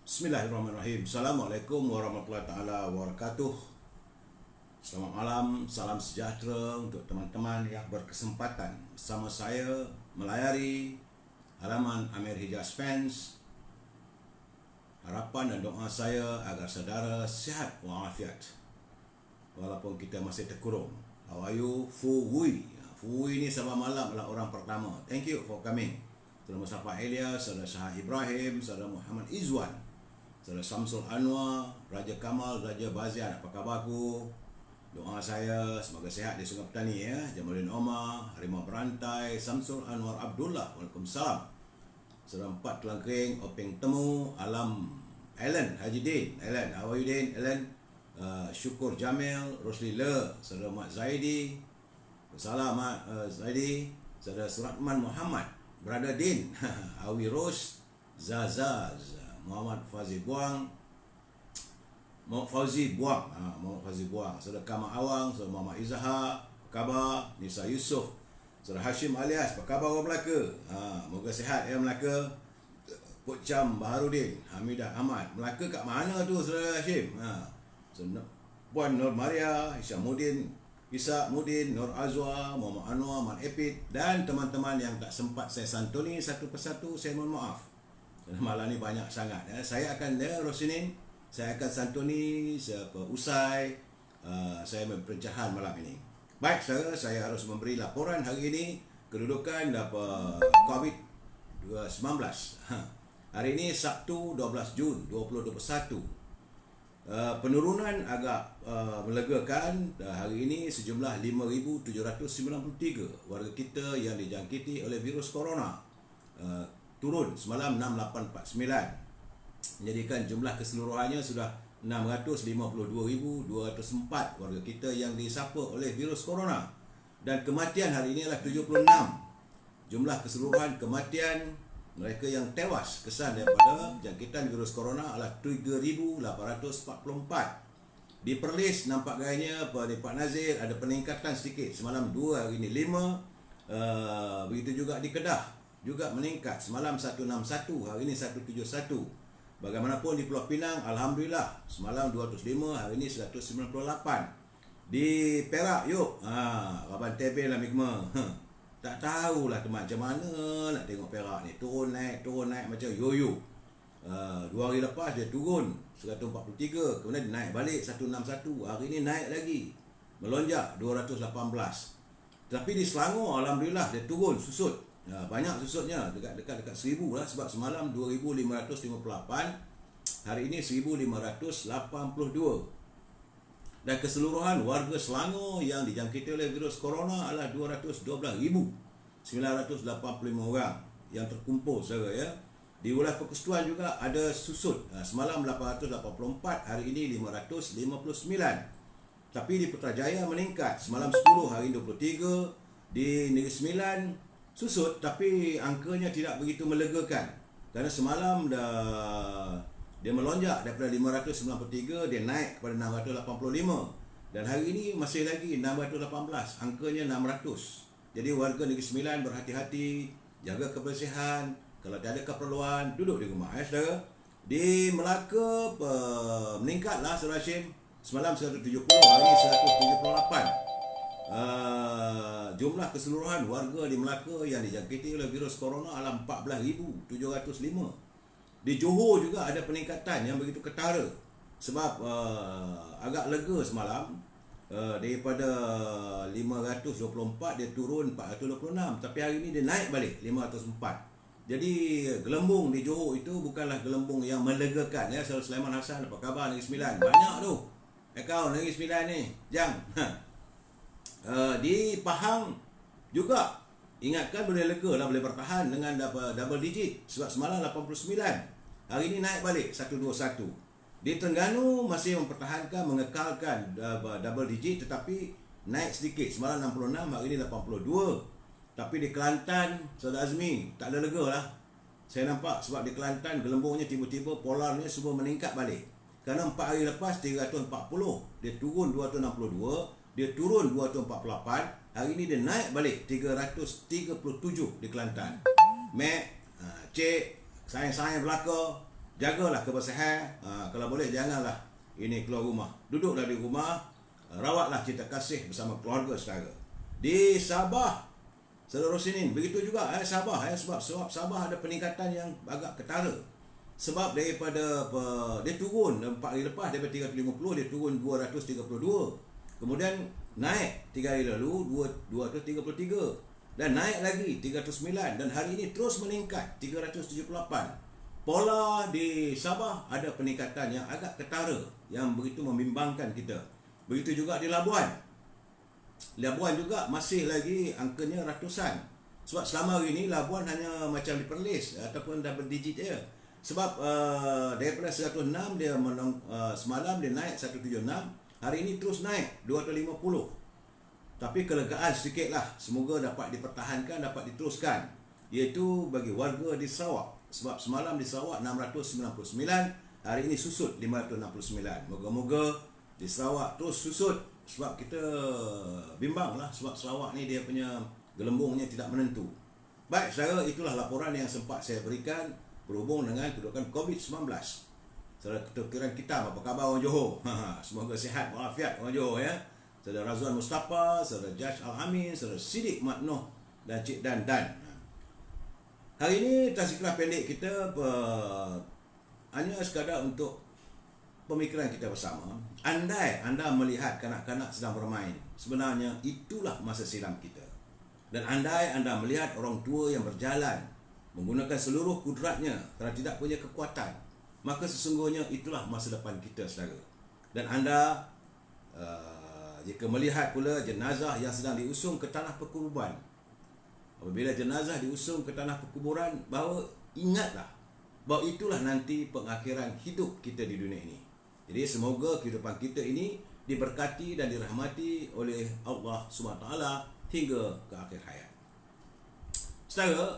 Bismillahirrahmanirrahim. Assalamualaikum warahmatullahi taala wabarakatuh. Selamat malam, salam sejahtera untuk teman-teman yang berkesempatan bersama saya melayari halaman Amir Hijaz Fans. Harapan dan doa saya agar saudara sihat walafiat walaupun kita masih terkurung. How are you? Fu Wui. Fu Wui ni sabah malam adalah orang pertama. Thank you for coming. Saudara Mustafa Elias, Saudara Syah Ibrahim, Saudara Muhammad Izwan, Saudara Samsul Anwar, Raja Kamal, Raja Bazian, apa khabarku? Doa saya semoga sehat di Sungai Petani ya. Jamaluddin Omar, Harimau Berantai, Samsul Anwar Abdullah, Waalaikumsalam. Saudara Empat Tulang Kering, Openg Temu, Alam, Alan, Haji Din, Alan, how are you Din? Alan, Syukur Jamil, Rosli Le, Saudara Mat Zaidi, Salam Mat Zaidi, Saudara Suratman Muhammad, Brother Din, Awi Ros, Zazaz, Muhammad Fauzi Buang, Muhammad Fauzi Buang, Saudara Kamal Awang, Saudara Muhammad Izhar, apa khabar? Nisa Yusof, Saudara Hashim Alias, apa khabar orang Melaka? Moga sihat ya Melaka. Put Cham Baharudin, Hamidah Ahmad, Melaka kat mana tu Saudara Hashim? Puan Nur Maria, Isa Mudin, Nur Azwa, Muhammad Anwar, Mat Epit dan teman-teman yang tak sempat saya santuni satu persatu, saya mohon maaf. Malam ni banyak sangat ya. Saya akan Rosinin, saya akan santuni usai saya memperencahan malam ini. Baik saudara, saya harus memberi laporan hari ini kedudukan COVID-19. Hari ini Sabtu 12 Jun 2021. Penurunan agak melegakan. Hari ini sejumlah 5,793 warga kita yang dijangkiti oleh virus corona. Turun semalam 6,849, menjadikan jumlah keseluruhannya sudah 652,204 warga kita yang disapa oleh virus corona. Dan kematian hari ini adalah 76. Jumlah keseluruhan kematian mereka yang tewas kesan daripada jangkitan virus corona adalah 3,844. Di Perlis nampak gayanya Pak Nazir ada peningkatan sedikit. Semalam 2, hari ini 5. Begitu juga di Kedah juga meningkat. Semalam 161, hari ini 171. Bagaimanapun di Pulau Pinang, alhamdulillah semalam 205, hari ini 198. Di Perak yuk, Raban Tebel lah Mikma. Tak tahulah teman macam mana nak tengok Perak ni, turun naik macam yo-yo. 2 hari lepas dia turun 143, kemudian dia naik balik 161, hari ni naik lagi, melonjak 218. Tapi di Selangor alhamdulillah dia turun, susut. Banyak susutnya, dekat 1,000 lah, sebab semalam 2,558, hari ini 1,582. Dan keseluruhan warga Selangor yang dijangkiti oleh virus corona adalah 212,985 orang yang terkumpul saudara ya. Di wilayah persekutuan juga ada susut. Semalam 884, hari ini 559. Tapi di Putrajaya meningkat. Semalam 10, hari ini 23. Di Negeri Sembilan susut, tapi angkanya tidak begitu melegakan. Kerana semalam dia melonjak daripada 593, dia naik kepada 685. Dan hari ini masih lagi 618, angkanya 600. Jadi warga Negeri Sembilan berhati-hati, jaga kebersihan. Kalau tiada keperluan, duduk di rumah ya saudara. Di Melaka meningkatlah Saudara Hashim. Semalam 170, hari ini 178. Jumlah keseluruhan warga di Melaka yang dijangkiti oleh virus corona adalah 14,705. Di Johor juga ada peningkatan yang begitu ketara. Sebab agak lega semalam, daripada 524 dia turun 426. Tapi hari ini dia naik balik 504. Jadi gelembung di Johor itu bukanlah gelembung yang melegakan ya. Saudara Sulaiman Hassan, apa khabar Negeri Sembilan? Banyak tu akaun Negeri Sembilan ni, jang. Di Pahang juga ingatkan boleh lega lah, boleh bertahan dengan double digit. Sebab semalam 89, hari ini naik balik 121. Di Terengganu masih mempertahankan, mengekalkan double digit, tetapi naik sedikit. Semalam 66, hari ini 82. Tapi di Kelantan, Saudara Azmi, tak ada lega lah. Saya nampak sebab di Kelantan gelembungnya tiba-tiba polarnya semua meningkat balik. Kerana 4 hari lepas 340, dia turun 262, dia turun 248, hari ini dia naik balik 337 di Kelantan. Cik, sayang-sayang belaka, jagalah kebersihan. Kalau boleh janganlah ini keluar rumah, duduklah di rumah, rawatlah cinta kasih bersama keluarga saudara. Di Sabah seluruh sini begitu juga Sabah sebab Sabah ada peningkatan yang agak ketara. Sebab daripada dia turun 4 hari lepas, daripada 350 dia turun 232. Kemudian naik 3 hari lalu 233 dan naik lagi 309 dan hari ini terus meningkat 378. Pola di Sabah ada peningkatan yang agak ketara yang begitu membimbangkan kita. Begitu juga di Labuan. Labuan juga masih lagi angkanya ratusan. Sebab selama hari ini Labuan hanya macam di Perlis ataupun double digit je. Sebab daripada 106 dia semalam dia naik 176, hari ini terus naik 250. Tapi kelegaan sedikitlah, semoga dapat dipertahankan, dapat diteruskan, iaitu bagi warga di Sarawak. Sebab semalam di Sarawak 699, hari ini susut 569. Moga-moga di Sarawak terus susut, sebab kita bimbanglah sebab Sarawak ni dia punya gelembungnya tidak menentu. Baik saudara, itulah laporan yang sempat saya berikan berhubung dengan kedudukan COVID-19. Saudara ketukiran kita, apa khabar orang Johor? Semoga sihat walafiat orang Johor ya. Saudara Razwan Mustafa, saudara Jaj Al-Amin, saudara Siddiq Mat Noh dan Cik Dan. Hari ini tazkirah pendek kita hanya sekadar untuk pemikiran kita bersama. Andai anda melihat kanak-kanak sedang bermain, sebenarnya itulah masa silam kita. Dan andai anda melihat orang tua yang berjalan menggunakan seluruh kudratnya kerana tidak punya kekuatan, maka sesungguhnya itulah masa depan kita saudara. Dan anda jika melihat pula jenazah yang sedang diusung ke tanah perkuburan, apabila jenazah diusung ke tanah perkuburan, bahawa ingatlah bahawa itulah nanti pengakhiran hidup kita di dunia ini. Jadi semoga kehidupan kita ini diberkati dan dirahmati oleh Allah SWT hingga ke akhir hayat. Saudara,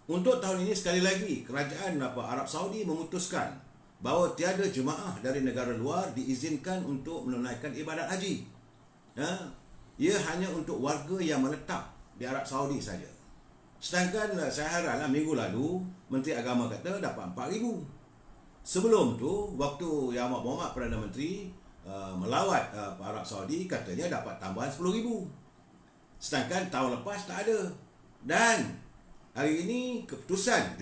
untuk tahun ini sekali lagi kerajaan Arab Saudi memutuskan bahawa tiada jemaah dari negara luar diizinkan untuk menunaikan ibadat haji. Ia hanya untuk warga yang menetap di Arab Saudi saja. Sedangkan saya heranlah minggu lalu Menteri Agama kata dapat 4,000. Sebelum tu waktu Yang Amat Berhormat Perdana Menteri melawat Arab Saudi, katanya dapat tambahan 10,000. Sedangkan tahun lepas tak ada. Dan hari ini keputusan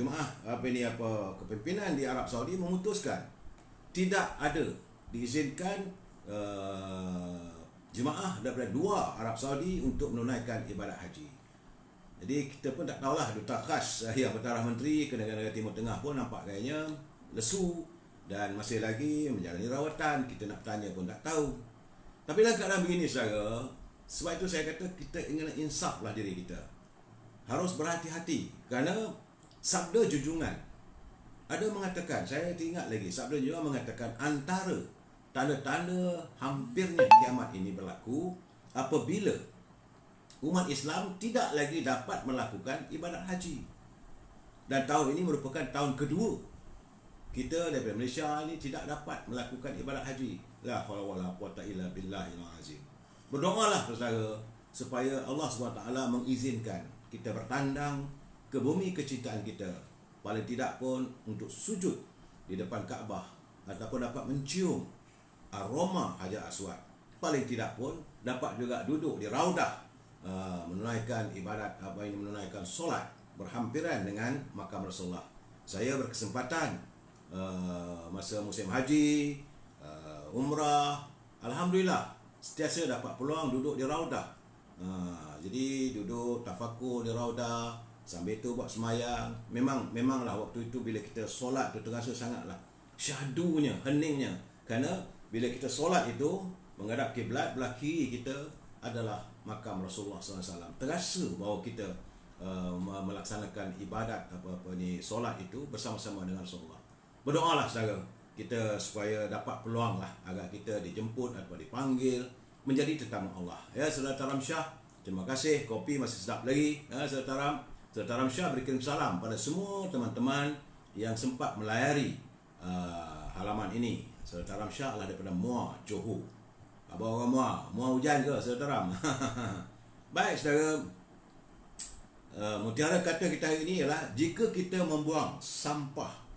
kepimpinan di Arab Saudi memutuskan tidak ada diizinkan jemaah daripada 2 Arab Saudi untuk menunaikan ibadat haji. Jadi kita pun tak tahulah duta khas yang Perdana Menteri ke negara-negara Timur Tengah pun nampak kayaknya lesu dan masih lagi menjalani rawatan. Kita nak tanya pun tak tahu. Tapi dalam keadaan begini saudara, sebab itu saya kata kita ingin insaflah diri kita. Harus berhati-hati kerana sabda junjungan ada mengatakan, saya ingat lagi, sabda junjungan mengatakan antara tanda-tanda hampirnya kiamat ini berlaku apabila umat Islam tidak lagi dapat melakukan ibadat haji. Dan tahun ini merupakan tahun kedua kita daripada Malaysia ni tidak dapat melakukan ibadat haji. La haula wala quwata illa billahil azim. Berdoalah saudara supaya Allah SWT mengizinkan kita bertandang ke bumi kecintaan kita, paling tidak pun untuk sujud di depan Kaabah ataupun dapat mencium aroma Hajar Aswad, paling tidak pun dapat juga duduk di Raudah menunaikan ibadat menunaikan solat berhampiran dengan makam Rasulullah. Saya berkesempatan masa musim haji, umrah, alhamdulillah sentiasa dapat peluang duduk di Raudah. Jadi duduk tafakur di Raudah, sambil tu buat semayang. Memanglah waktu itu bila kita solat tu terasa sangatlah syahdunya, heningnya. Kerana bila kita solat itu menghadap kiblat, belah kiri kita adalah makam Rasulullah SAW. Terasa bahawa kita melaksanakan ibadat solat itu bersama-sama dengan Rasulullah. Berdoalah saudara kita supaya dapat peluang lah agar kita dijemput atau dipanggil menjadi tetamu Allah. Ya saudara Taram Shah, terima kasih, kopi masih sedap lagi. Ya saudara Taram Shah berkirim salam pada semua teman-teman yang sempat melayari halaman ini. Saudara Taram Shah adalah daripada Muar, Johor. Apa orang Muar hujan ke saudara Taram? Baik saudara, mutiara kata kita hari ini ialah jika kita membuang sampah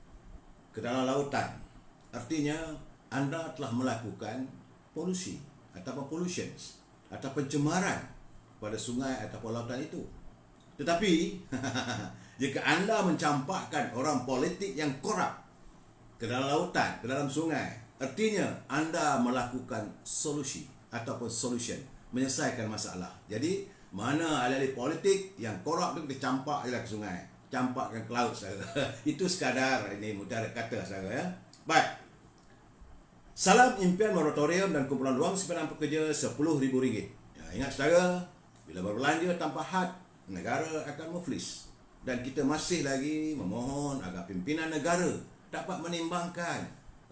ke dalam lautan, artinya anda telah melakukan polusi ataupun pollutions atau pencemaran pada sungai ataupun lautan itu. Tetapi jika anda mencampakkan orang politik yang korup ke dalam lautan, ke dalam sungai, artinya anda melakukan solusi ataupun solution, menyelesaikan masalah. Jadi mana ahli politik yang korup tu kita campak je lah ke sungai, campakkan ke laut saudara. Itu sekadar ini mutara kata saudara ya. Baik. Salam impian moratorium dan kumpulan wang simpanan pekerja RM10,000. Ya, ingat saudara, bila berbelanja tanpa had, negara akan muflis. Dan kita masih lagi memohon agar pimpinan negara dapat menimbangkan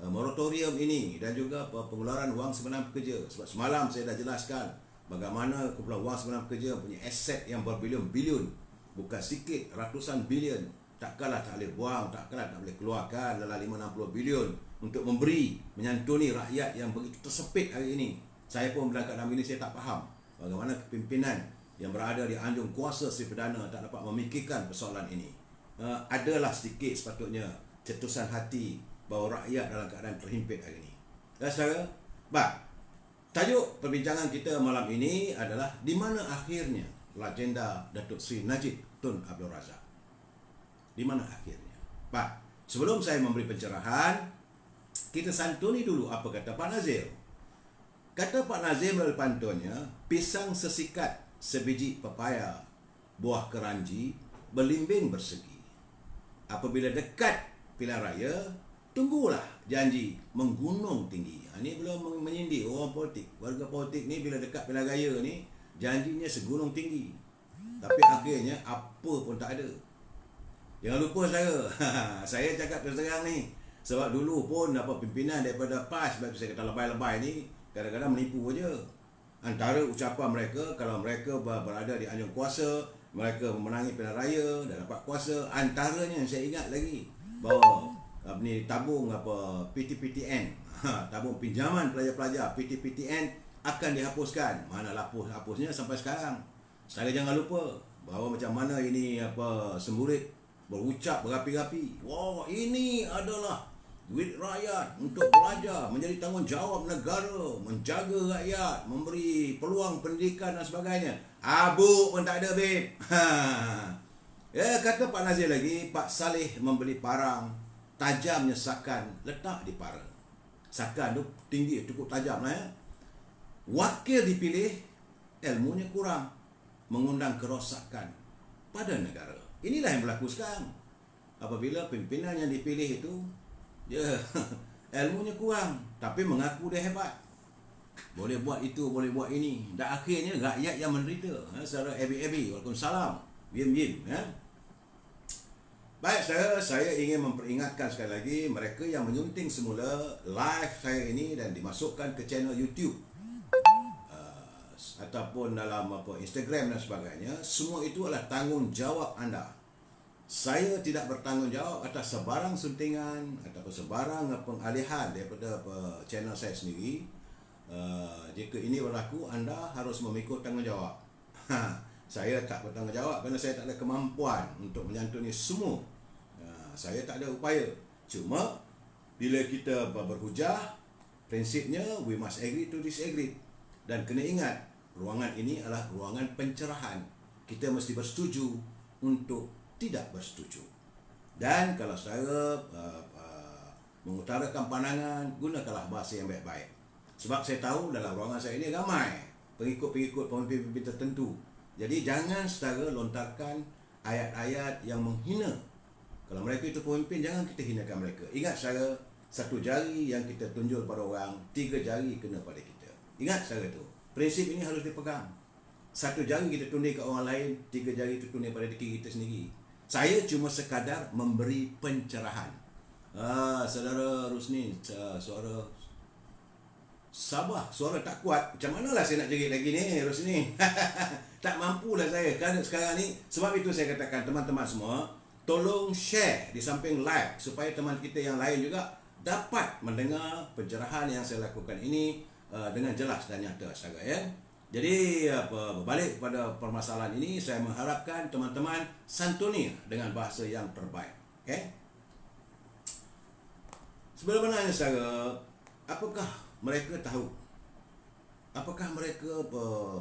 moratorium ini dan juga pengeluaran wang simpanan pekerja. Sebab semalam saya dah jelaskan bagaimana kumpulan wang simpanan pekerja punya aset yang berbilion-bilion, bukan sikit, ratusan bilion. Takkanlah tak boleh buang, takkanlah tak boleh keluarkan dalam 5-60 bilion untuk memberi, menyantuni rakyat yang begitu tersepit hari ini. Saya pun dalam keadaan ini saya tak faham bagaimana kepimpinan yang berada di anjung kuasa Sri Perdana tak dapat memikirkan persoalan ini. Adalah sedikit sepatutnya cetusan hati bahawa rakyat dalam keadaan terhimpit hari ini. Ya saudara, tajuk perbincangan kita malam ini adalah di mana akhirnya legenda Datuk Seri Najib Tun Abdul Razak. Di mana akhirnya? Sebelum saya memberi pencerahan, kita santuni dulu apa kata Pak Nazir. Kata Pak Nazir melalui pantunnya, pisang sesikat sebiji pepaya, buah keranji berlimbing bersegi. Apabila dekat pilihan raya, tunggulah janji menggunung tinggi. Ini belum menyindir orang politik. Warga politik ni bila dekat pilihan raya ni, janjinya segunung tinggi. Tapi akhirnya apa pun tak ada. Jangan lupa saya cakap terus terang ni. Sebab dulu pun pimpinan daripada PAS, sebab saya kata lebay-lebay ni, kadang-kadang menipu je. Antara ucapan mereka, kalau mereka berada di anjung kuasa, mereka memenangi pilihan raya dan dapat kuasa, antaranya saya ingat lagi bahawa tabung PTPTN, tabung pinjaman pelajar-pelajar PTPTN akan dihapuskan. Mana hapusnya sampai sekarang. Saya jangan lupa bahawa macam mana ini semburit berucap berapi-api, wah ini adalah duit rakyat untuk belajar, menjadi tanggungjawab negara, menjaga rakyat, memberi peluang pendidikan dan sebagainya. Abu pun tak ada, babe. Ya, kata Pak Nazir lagi, Pak Saleh membeli parang, tajamnya sakan letak di para. Sakan tu tinggi, cukup tajam lah ya. Wakil dipilih, ilmunya kurang, mengundang kerosakan pada negara. Inilah yang berlaku sekarang. Apabila pimpinan yang dipilih itu ilmunya kurang, tapi mengaku dia hebat, boleh buat itu, boleh buat ini, dan akhirnya rakyat yang menderita secara ebi-ebi. Waalaikumsalam, bim-bim. Baik, saya ingin memperingatkan sekali lagi mereka yang menyunting semula live saya ini dan dimasukkan ke channel YouTube ataupun dalam Instagram dan sebagainya, semua itu adalah tanggungjawab anda. Saya tidak bertanggungjawab atas sebarang suntingan ataupun sebarang pengalihan daripada channel saya sendiri. Jika ini berlaku, anda harus memikul tanggungjawab. Saya tak bertanggungjawab kerana saya tak ada kemampuan untuk menyantuni semua. Saya tak ada upaya. Cuma bila kita berhujah, prinsipnya we must agree to disagree. Dan kena ingat, ruangan ini adalah ruangan pencerahan. Kita mesti bersetuju untuk tidak bersetuju. Dan kalau saya mengutarakan pandangan, gunakanlah bahasa yang baik-baik. Sebab saya tahu dalam ruangan saya ini ramai pengikut-pengikut pemimpin-pemimpin tertentu. Jadi jangan setara lontarkan ayat-ayat yang menghina. Kalau mereka itu pemimpin, jangan kita hinakan mereka. Ingat saya, satu jari yang kita tunjuk pada orang, 3 jari kena pada kita. Ingat saya tu. Prinsip ini harus dipegang. Satu jari kita tunduk ke orang lain, 3 jari itu tunduk pada diri kita sendiri. Saya cuma sekadar memberi pencerahan. Saudara Rusni, suara Sabah, suara tak kuat. Macam manalah saya nak jerit lagi ni, Rusni. Tak mampulah saya kan sekarang ni. Sebab itu saya katakan teman-teman semua, tolong share di samping like supaya teman kita yang lain juga dapat mendengar pencerahan yang saya lakukan ini dengan jelas dan nyata sahaja ya. Jadi berbalik kepada permasalahan ini, saya mengharapkan teman-teman santuni dengan bahasa yang terbaik. Okey. Sebenarnya saya, apakah mereka tahu? Apakah mereka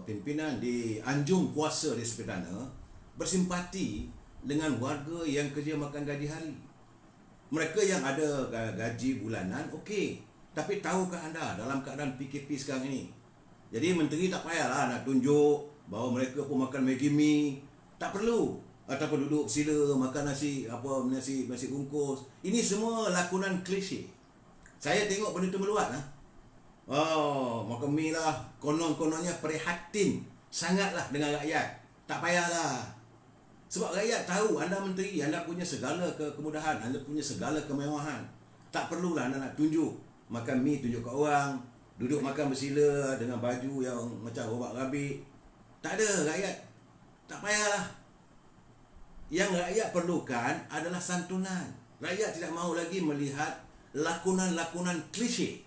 pimpinan di anjung kuasa di Sepedana bersimpati dengan warga yang kerja makan gaji hari? Mereka yang ada gaji bulanan, okey. Tapi tahukah anda dalam keadaan PKP sekarang ini? Jadi menteri tak payahlah nak tunjuk bahawa mereka pun makan Maggi mee. Tak perlu. Ataupun duduk sila makan nasi bungkus. Ini semua lakonan klise. Saya tengok benda tu meluat lah. Oh, makan mie lah. Konon-kononnya prihatin sangatlah dengan rakyat. Tak payahlah. Sebab rakyat tahu anda menteri, anda punya segala kemudahan, anda punya segala kemewahan. Tak perlulah anda nak tunjuk. Makan mie tunjuk kat orang, duduk makan bersila dengan baju yang macam robak rabik. Tak ada, rakyat tak payahlah. Yang rakyat perlukan adalah santunan. Rakyat tidak mahu lagi melihat lakonan-lakonan klise.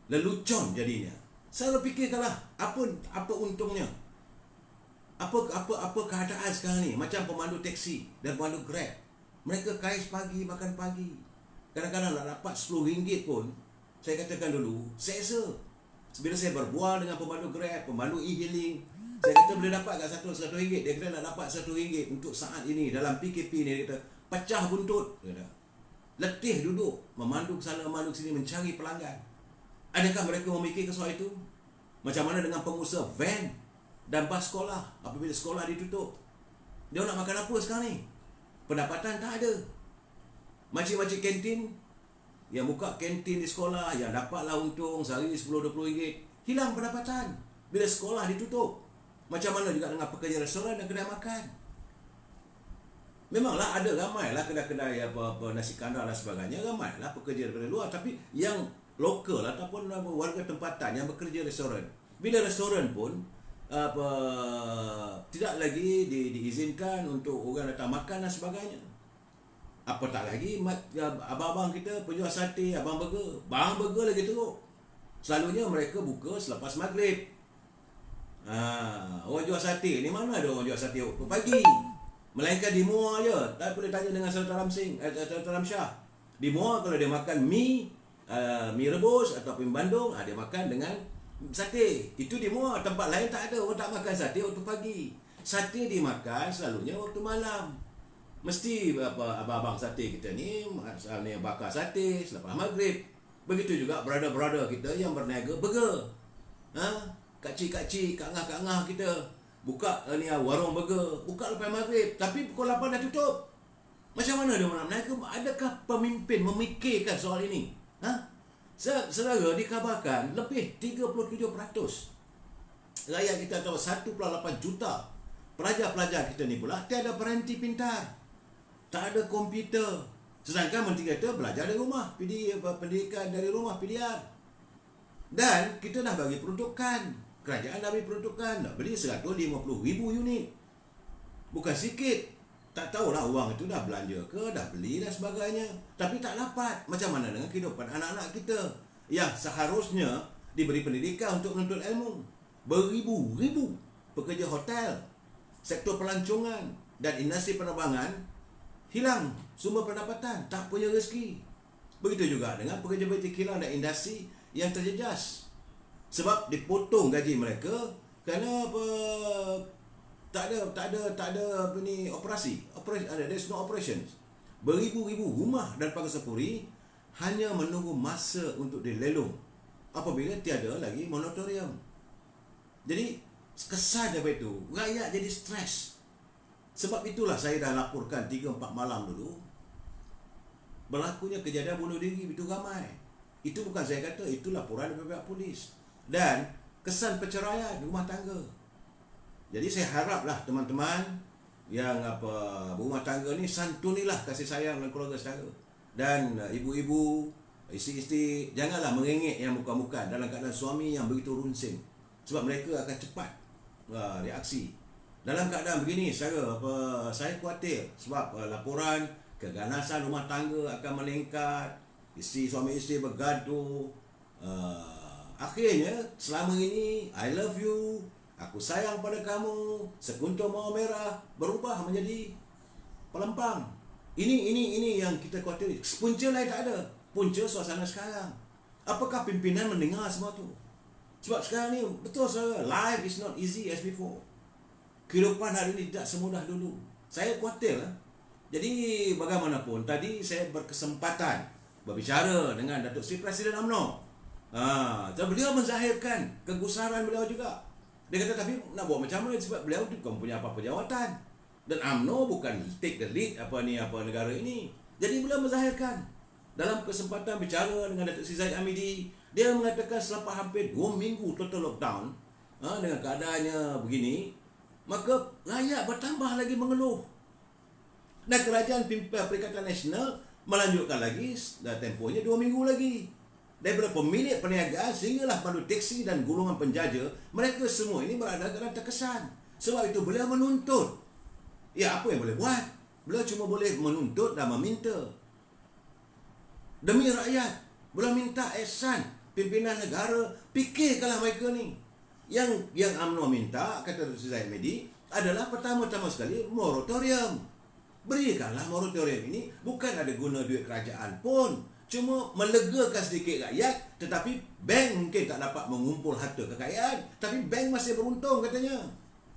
Lelucon jadinya. Saya fikirkanlah apa untungnya. Apa keadaan sekarang ni? Macam pemandu teksi dan pemandu Grab. Mereka kais pagi, makan pagi. Kadang-kadang nak dapat RM10 pun, saya katakan dulu, selesa. Bila saya berbual dengan pemandu Grab, pemandu e-hailing, saya kata boleh dapat kat RM1. Dia kata nak dapat RM1 untuk saat ini dalam PKP ni. Dia kata pecah buntut. Dia kata letih duduk memandu sana memandu sini mencari pelanggan. Adakah mereka memikirkan soal itu? Macam mana dengan pengusaha van dan bas sekolah apabila sekolah ditutup? Dia nak makan apa sekarang ni? Pendapatan tak ada. Makcik-makcik kantin yang buka kantin di sekolah yang dapatlah untung sehari RM10-20, hilang pendapatan bila sekolah ditutup. Macam mana juga dengan pekerja restoran dan kedai makan? Memanglah ada ramailah kedai-kedai apa nasi kandar dan sebagainya, ramailah pekerja daripada luar, tapi yang lokal ataupun warga tempatan yang bekerja restoran, bila restoran pun tidak lagi diizinkan untuk orang datang makan dan sebagainya. Apatah lagi abang-abang kita penjual sate, abang burger lagi teruk. Selalunya mereka buka selepas maghrib. Orang jual sate ni mana ada orang jual sate waktu pagi? Melainkan di Muar je. Tak boleh tanya dengan Sultan Ramsyah. Di Muar kalau dia makan mie rebus ataupun bandung, dia makan dengan sate. Itu di Muar. Tempat lain tak ada. Orang tak makan sate waktu pagi. Sate dimakan selalunya waktu malam. Mesti abang-abang sate kita ni bakar sate selepas maghrib. Begitu juga brother-brother kita yang berniaga burger. Kacik-kacik, kangah-kangah kita buka warung burger, buka lepas maghrib, tapi pukul 8 dah tutup. Macam mana dia nak berniaga? Adakah pemimpin memikirkan soal ini? Saudara, dikabarkan lebih 37% rakyat kita atau 1.8 juta pelajar-pelajar kita ni pula tiada peranti pintar, tak ada komputer. Sedangkan menteri kata belajar dari rumah, pendidikan dari rumah, PDR. Dan kita dah bagi peruntukan. Kerajaan dah beri peruntukan, nak beli 150,000 unit. Bukan sikit. Tak tahulah orang itu dah belanja ke, dah beli dan sebagainya. Tapi tak dapat. Macam mana dengan kehidupan anak-anak kita yang seharusnya diberi pendidikan untuk menuntut ilmu? Beribu-ribu pekerja hotel, sektor pelancongan dan industri penerbangan hilang sumber pendapatan, tak punya rezeki. Begitu juga dengan pekerja-pekerja kilang dan industri yang terjejas. Sebab dipotong gaji mereka kerana tak ada operasi. There's no operations. Beribu-ribu rumah dan pagasapuri hanya menunggu masa untuk dilelong apabila tiada lagi moratorium. Jadi kesan daripada itu, rakyat jadi stres. Sebab itulah saya dah laporkan 3-4 malam dulu berlakunya kejadian bunuh diri itu ramai. Itu bukan saya kata, itu laporan daripada pihak polis. Dan kesan perceraian rumah tangga. Jadi saya haraplah teman-teman yang berumah tangga ni santunilah kasih sayang dan keluarga saudara. Dan ibu-ibu, isteri-isteri, janganlah merengek yang bukan-bukan dalam keadaan suami yang begitu runsing. Sebab mereka akan cepat reaksi. Dalam keadaan begini, saya khawatir sebab laporan keganasan rumah tangga akan meningkat, suami isteri bergaduh. Akhirnya selama ini I love you, aku sayang pada kamu, sekuntum mawar merah berubah menjadi pelempang. Ini yang kita khawatir. Punca lain tak ada. punca suasana sekarang. Apakah pimpinan mendengar semua tu? Sebab sekarang ni betul saudara, life is not easy as before. Kehidupan hari ini tidak semudah dulu. Saya khawatir lah. Jadi bagaimanapun tadi saya berkesempatan berbicara dengan Datuk Seri Presiden UMNO. Dan beliau menzahirkan kegusaran beliau juga. Dia kata tapi nak buat macam mana sebab beliau tu bukan punya apa-apa jawatan. Dan UMNO bukan take the lead apa negara ini. Jadi beliau menzahirkan dalam kesempatan bicara dengan Datuk Seri Zahid Hamidi, dia mengatakan selepas hampir 2 minggu total lockdown, dengan keadaannya begini, maka rakyat bertambah lagi mengeluh. Dan kerajaan Perikatan Nasional melanjutkan lagi tempohnya 2 minggu lagi. Daripada pemilik perniagaan sehinggalah pandu teksi dan golongan penjaja, mereka semua ini berada dalam terkesan. Sebab itu beliau menuntut. Ya, apa yang boleh buat? Beliau cuma boleh menuntut dan meminta. Demi rakyat, beliau minta ihsan pimpinan negara, fikirkanlah mereka ni. Yang UMNO minta, kata Datuk Seri Zahid Hamidi, adalah pertama-tama sekali moratorium. Berikanlah moratorium ini, bukan ada guna duit kerajaan pun, cuma melegakan sedikit rakyat, tetapi bank mungkin tak dapat mengumpul harta kekayaan, tapi bank masih beruntung katanya.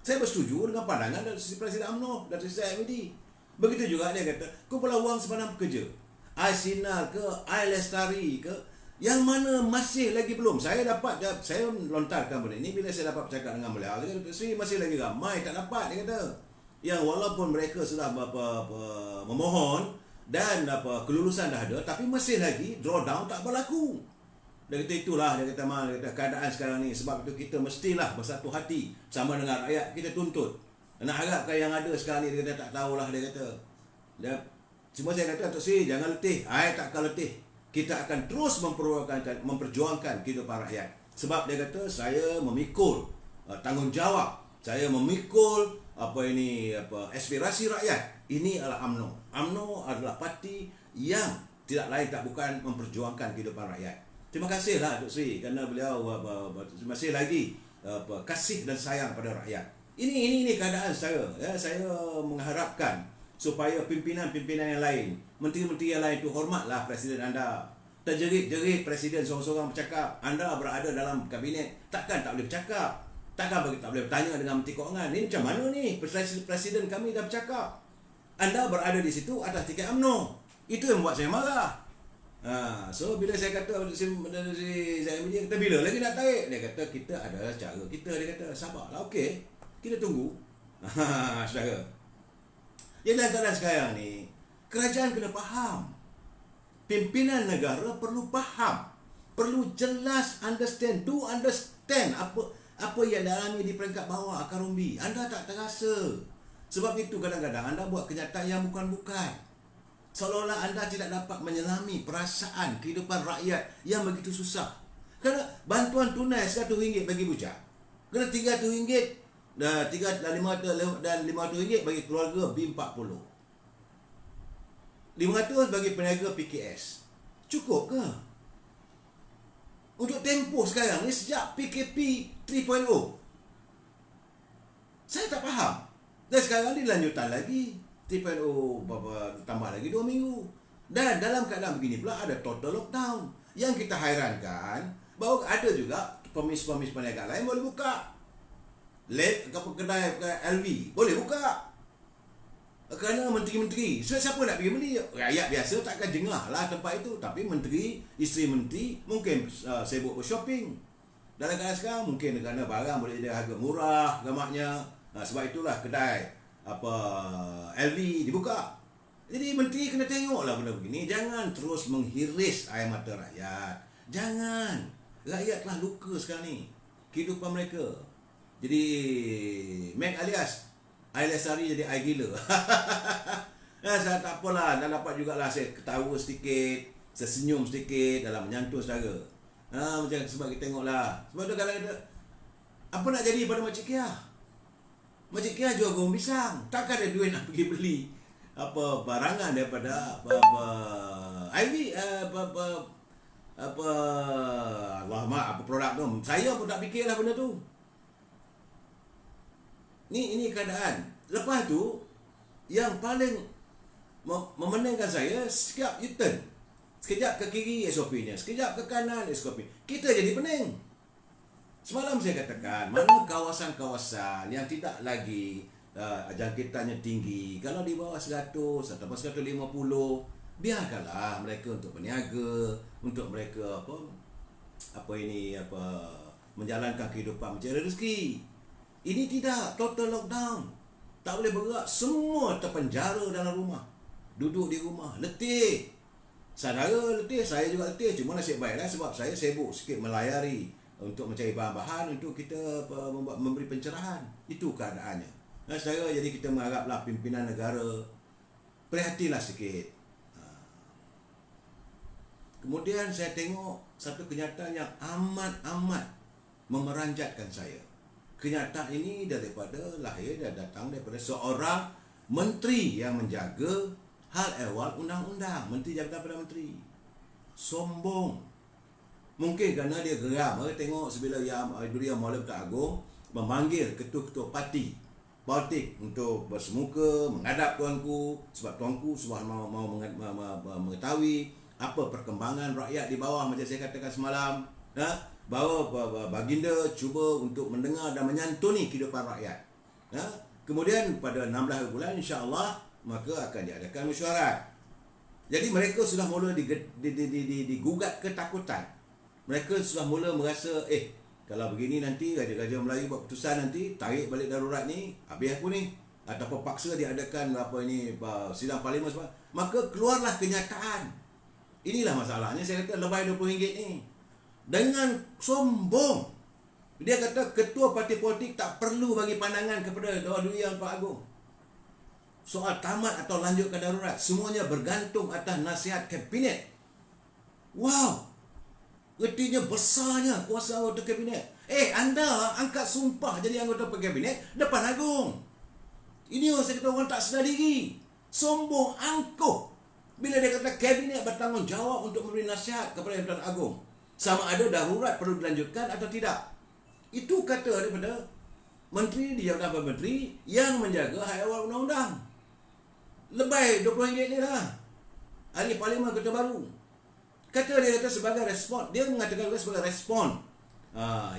Saya bersetuju dengan pandangan dari Presiden UMNO, Datuk Seri Zahid Hamidi. Begitu juga dia kata, kumpulan wang sepanjang pekerja, Sinar ke, Lestari ke, yang mana masih lagi belum. Saya lontarkan benda ini bila saya dapat bercakap dengan beliau. Dia kata, Datuk Seri masih lagi ramai tak dapat, dia kata. Yang walaupun mereka sudah memohon dan kelulusan dah ada, tapi masih lagi drawdown tak berlaku. Dia kata itulah, dia kata keadaan sekarang ni. Sebab itu kita mestilah bersatu hati sama dengan rakyat, kita tuntut. Nak harapkan yang ada sekarang ni, dia kata tak tahulah, dia kata. Cuma saya kata, Datuk Seri jangan letih. Takkan letih. Kita akan terus memperjuangkan kehidupan rakyat. Sebab dia kata saya memikul tanggungjawab. Saya memikul aspirasi rakyat. Ini adalah UMNO. UMNO adalah parti yang tidak lain tak bukan memperjuangkan kehidupan rakyat. Terima kasihlah Datuk Seri kerana beliau masih lagi kasih dan sayang pada rakyat. Ini keadaan saya. Saya mengharapkan supaya pimpinan-pimpinan yang lain, menteri-menteri yang lain itu hormatlah Presiden anda. Terjerit-jerit Presiden seorang-seorang bercakap, anda berada dalam kabinet, takkan tak boleh bercakap. Takkan tak boleh bertanya dengan Menteri Kewangan. Ini macam mana ni? Presiden kami dah bercakap. Anda berada di situ atas tiket UMNO. Itu yang buat saya marah. So bila saya kata si Zahid Hamidi kata bila lagi nak tarik? Dia kata kita ada cara kita. Dia kata sabarlah, okey. Kita tunggu. Saudara. Jadi dalam keadaan sekarang ni, kerajaan kena faham. Pimpinan negara perlu faham. Perlu jelas understand apa yang dialami di peringkat bawah akar umbi. Anda tak terasa. Sebab itu kadang-kadang anda buat kenyataan yang bukan-bukan. Seolah-olah anda tidak dapat menyelami perasaan kehidupan rakyat yang begitu susah. Kerana bantuan tunai RM100 bagi bujang, kena RM300 dan RM500 bagi keluarga B40. 500 bagi peniaga PKS. Cukup ke? Untuk tempoh sekarang ni sejak PKP 3.0. Saya tak faham. Dan sekarang ni lanjutan lagi 3.0 tambah lagi 2 minggu. Dan dalam keadaan begini pula ada total lockdown. Yang kita hairankan bahawa ada juga pemis-pemis perniagaan lain boleh buka. Kedai LV boleh buka. Kerana menteri-menteri, siapa nak pergi beli? Rakyat biasa takkan jengah lah tempat itu. Tapi menteri, isteri menteri mungkin sibuk bershopping. Dalam keadaan sekarang mungkin kerana barang boleh jadi harga murah gamaknya. Sebab itulah kedai LV dibuka. Jadi menteri kena tengoklah benda begini. Jangan terus menghiris air mata rakyat. Jangan. Rakyat telah luka sekarang ni. Kehidupan mereka. Jadi Mac alias air Lestari jadi air gila. Saya tak apalah, dah dapat jugalah saya ketawa sedikit, saya senyum sedikit dalam menyantun saudara. Macam sebab kita tengoklah. Sebab tu kalau kata apa nak jadi pada Makcik Kia? Makcik Kia jual goreng pisang, takkan ada duit nak pergi beli barangan daripada IV produk tu. Saya pun tak fikirlah benda tu. Ini keadaan. Lepas tu yang paling memenangkan saya sikap U-turn. Sekejap ke kiri SOP-nya, sekejap ke kanan SOP. Kita jadi pening. Semalam saya katakan, mana kawasan-kawasan yang tidak lagi jangkitannya tinggi, kalau di bawah 100 ataupun 150, biarkanlah mereka untuk berniaga, untuk mereka menjalankan kehidupan, mencari rezeki. Ini tidak total lockdown. Tak boleh bergerak, semua terpenjara dalam rumah. Duduk di rumah, letih. Saudara letih, saya juga letih. Cuma nasib baiklah sebab saya sibuk sikit melayari untuk mencari bahan-bahan untuk kita memberi pencerahan. Itu keadaannya. Saudara, jadi kita mengharaplah pimpinan negara prihatinlah sikit. Kemudian saya tengok satu kenyataan yang amat memeranjatkan saya. Kenyataan ini lahir dan datang daripada seorang menteri yang menjaga hal ehwal undang-undang. Menteri Jabatan Perdana Menteri. Sombong. Mungkin kerana dia geram tengok sebila Yang Mulia Pertuan Agong memanggil ketua-ketua parti politik untuk bersemuka, menghadap tuanku, sebab tuanku sudah mau mengetahui apa perkembangan rakyat di bawah, macam saya katakan semalam. Bahawa baginda cuba untuk mendengar dan menyantuni kehidupan rakyat. Kemudian pada 16 bulan insya-Allah maka akan diadakan mesyuarat. Jadi mereka sudah mula digugat ketakutan. Mereka sudah mula merasa kalau begini nanti Raja-Raja Melayu buat keputusan nanti tarik balik darurat ni, habis aku ni, ataupun paksa diadakan sidang parlimen sebab, maka keluarlah kenyataan. Inilah masalahnya, saya kata lebih RM20 ni. Dengan sombong dia kata ketua parti politik tak perlu bagi pandangan kepada Duli Yang Pertuan Agong soal tamat atau lanjutkan darurat, semuanya bergantung atas nasihat kabinet. Wow, artinya besarnya kuasa anggota kabinet. Anda angkat sumpah jadi anggota kabinet depan Agong. Ini saya kata orang tak sedar diri, sombong, angkuh bila dia kata kabinet bertanggungjawab untuk memberi nasihat kepada Yang Pertuan Agong sama ada darurat perlu dilanjutkan atau tidak. Itu kata daripada menteri di Jabatan Perdana Menteri yang menjaga hak ehwal undang-undang. Lebih RM20 ni lah. Ahli Parlimen Kota Baru. Dia kata sebagai respon, dia mengatakan juga sebagai respon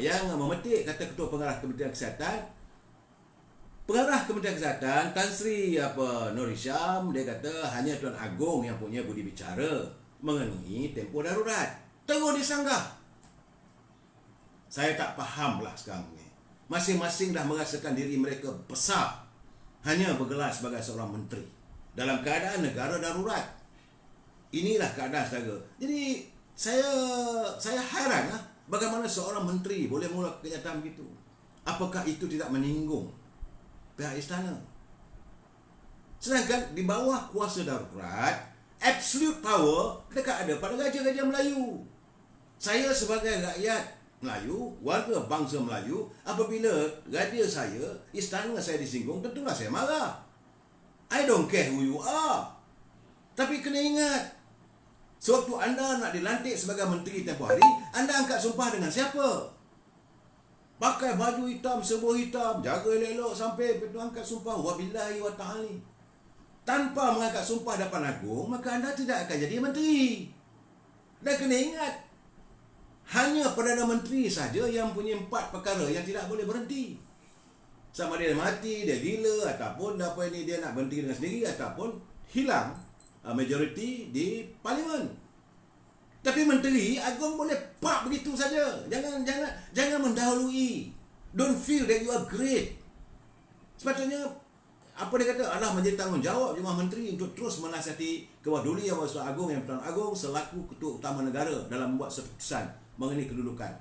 yang memetik kata Ketua Pengarah Kementerian Kesihatan. Pengarah Kementerian Kesihatan Tan Sri Nur Hisham, dia kata hanya Tuan Agong yang punya budi bicara mengenai tempoh darurat. Terus disanggah. Saya tak faham lah sekarang ni. Masing-masing dah merasakan diri mereka besar hanya bergelar sebagai seorang menteri dalam keadaan negara darurat. Inilah keadaan saudara. Jadi saya hairan bagaimana seorang menteri boleh mula kenyataan begitu. Apakah itu tidak menyinggung pihak istana? Sedangkan di bawah kuasa darurat, absolute power dekat ada pada Raja-Raja Melayu. Saya sebagai rakyat Melayu, warga bangsa Melayu, apabila raja saya, istana saya disinggung, tentulah saya marah. I don't care who you are. Tapi kena ingat, sewaktu anda nak dilantik sebagai menteri tempoh hari, anda angkat sumpah dengan siapa? Pakai baju hitam, serba hitam, jaga elok-elok sampai betul angkat sumpah wabillahi wa ta'ala. Tanpa mengangkat sumpah depan Agong, maka anda tidak akan jadi menteri. Dan kena ingat, hanya Perdana Menteri saja yang punya 4 perkara yang tidak boleh berhenti. Sama dia mati, dia gila, ataupun dia nak berhenti dengan sendiri, ataupun hilang majoriti di parlimen. Tapi Menteri Agong boleh pak begitu saja. Jangan mendahului. Don't feel that you are great. Sepatutnya apa dia kata adalah menjadi tanggungjawab Jemaah Menteri untuk terus menasihati Ketua Duli Yang Pertuan Agong Yang Pertuan Agong selaku Ketua Utama Negara dalam membuat satu keputusan mengenai kedudukan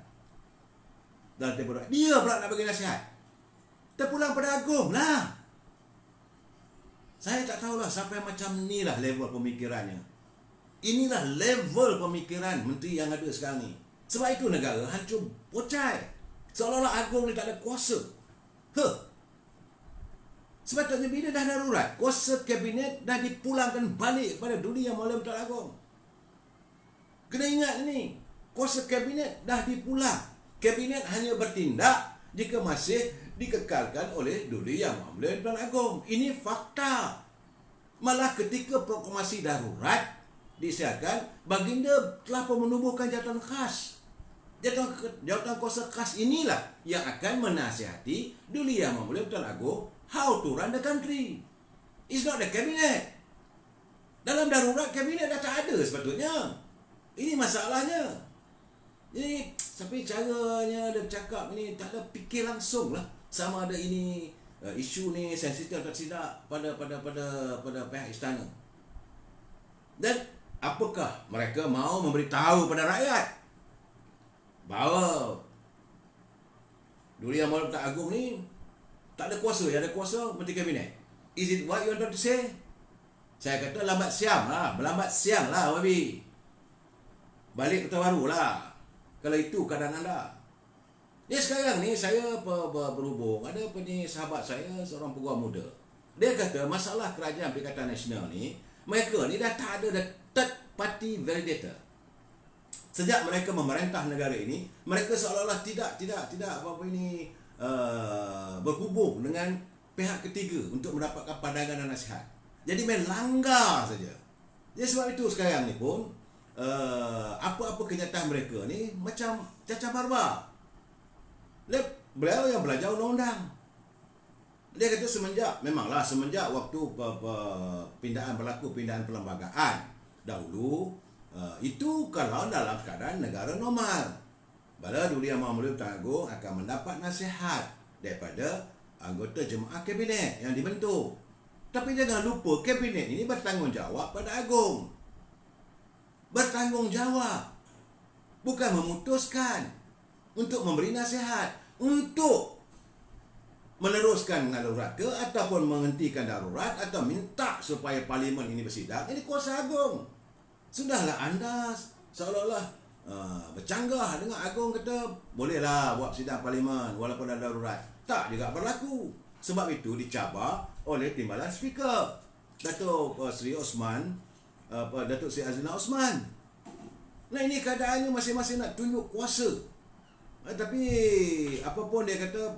dalam tempoh darurat. Dia pula nak bagi nasihat. Terpulang pada Agong lah. Saya tak tahulah sampai macam ni lah level pemikirannya. Inilah level pemikiran menteri yang ada sekarang ni. Sebab itu negara hancur bocai. Seolah-olah Agong ni tak ada kuasa. Sepatutnya bila dah darurat, kuasa kabinet dah dipulangkan balik kepada Duli Yang Mulia Pertuan Agong. Kena ingat ni, kuasa kabinet dah dipulang. Kabinet hanya bertindak jika masih dikekalkan oleh Duli Yang Mulia Pertuan Agong. Ini fakta. Malah ketika proklamasi darurat disiarkan, baginda telah pun menubuhkan jawatan khas. Jawatan kuasa khas inilah yang akan menasihati Duli Yang Mulia Tuan Agong how to run the country. It's not the cabinet. Dalam darurat kabinet dah tak ada sepatutnya. Ini masalahnya. Jadi tapi caranya dia bercakap ni tak ada fikir langsung lah sama ada ini isu ni sensitif atau tidak pada pihak istana. Dan apakah mereka mau memberitahu pada rakyat bahawa Duli Yang Mulia Tuan Agong ni tak ada kuasa, yang ada kuasa Menteri Kabinet. Is it what you want to say? Saya kata lambat siang lah Wabi. Balik Kota Baru lah kalau itu keadaan anda. Ya sekarang ni saya berhubung ada sahabat saya seorang peguam muda. Dia kata masalah kerajaan Perikatan Nasional ni, mereka ni dah tak ada third party validator. Sejak mereka memerintah negara ini, mereka seolah-olah tidak berhubung dengan pihak ketiga untuk mendapatkan pandangan dan nasihat. Jadi main langgar saja. Jadi sebab itu sekarang ni pun apa-apa kenyataan mereka ni macam cacah barbar. Beliau yang belajar undang-undang. Dia kata semenjak waktu pindahan perlembagaan dahulu, itu kalau dalam keadaan negara normal, Bala Duli Yang Mulia Tuan Agong akan mendapat nasihat daripada anggota jemaah kabinet yang dibentuk. Tapi jangan lupa kabinet ini bertanggungjawab pada Agong. Bertanggungjawab, bukan memutuskan, untuk memberi nasihat, untuk meneruskan darurat ke ataupun menghentikan darurat atau minta supaya parlimen ini bersidang. Ini kuasa Agong. Sudahlah anda seolah-olah bercanggah dengan Agong kata bolehlah buat sidang parlimen walaupun ada darurat. Tak juga berlaku. Sebab itu dicabar oleh Timbalan Speaker Datuk Seri Osman, Datuk Seri Azlina Osman. Nah ini keadaannya masing-masing nak tunjuk kuasa. Tapi apa pun dia kata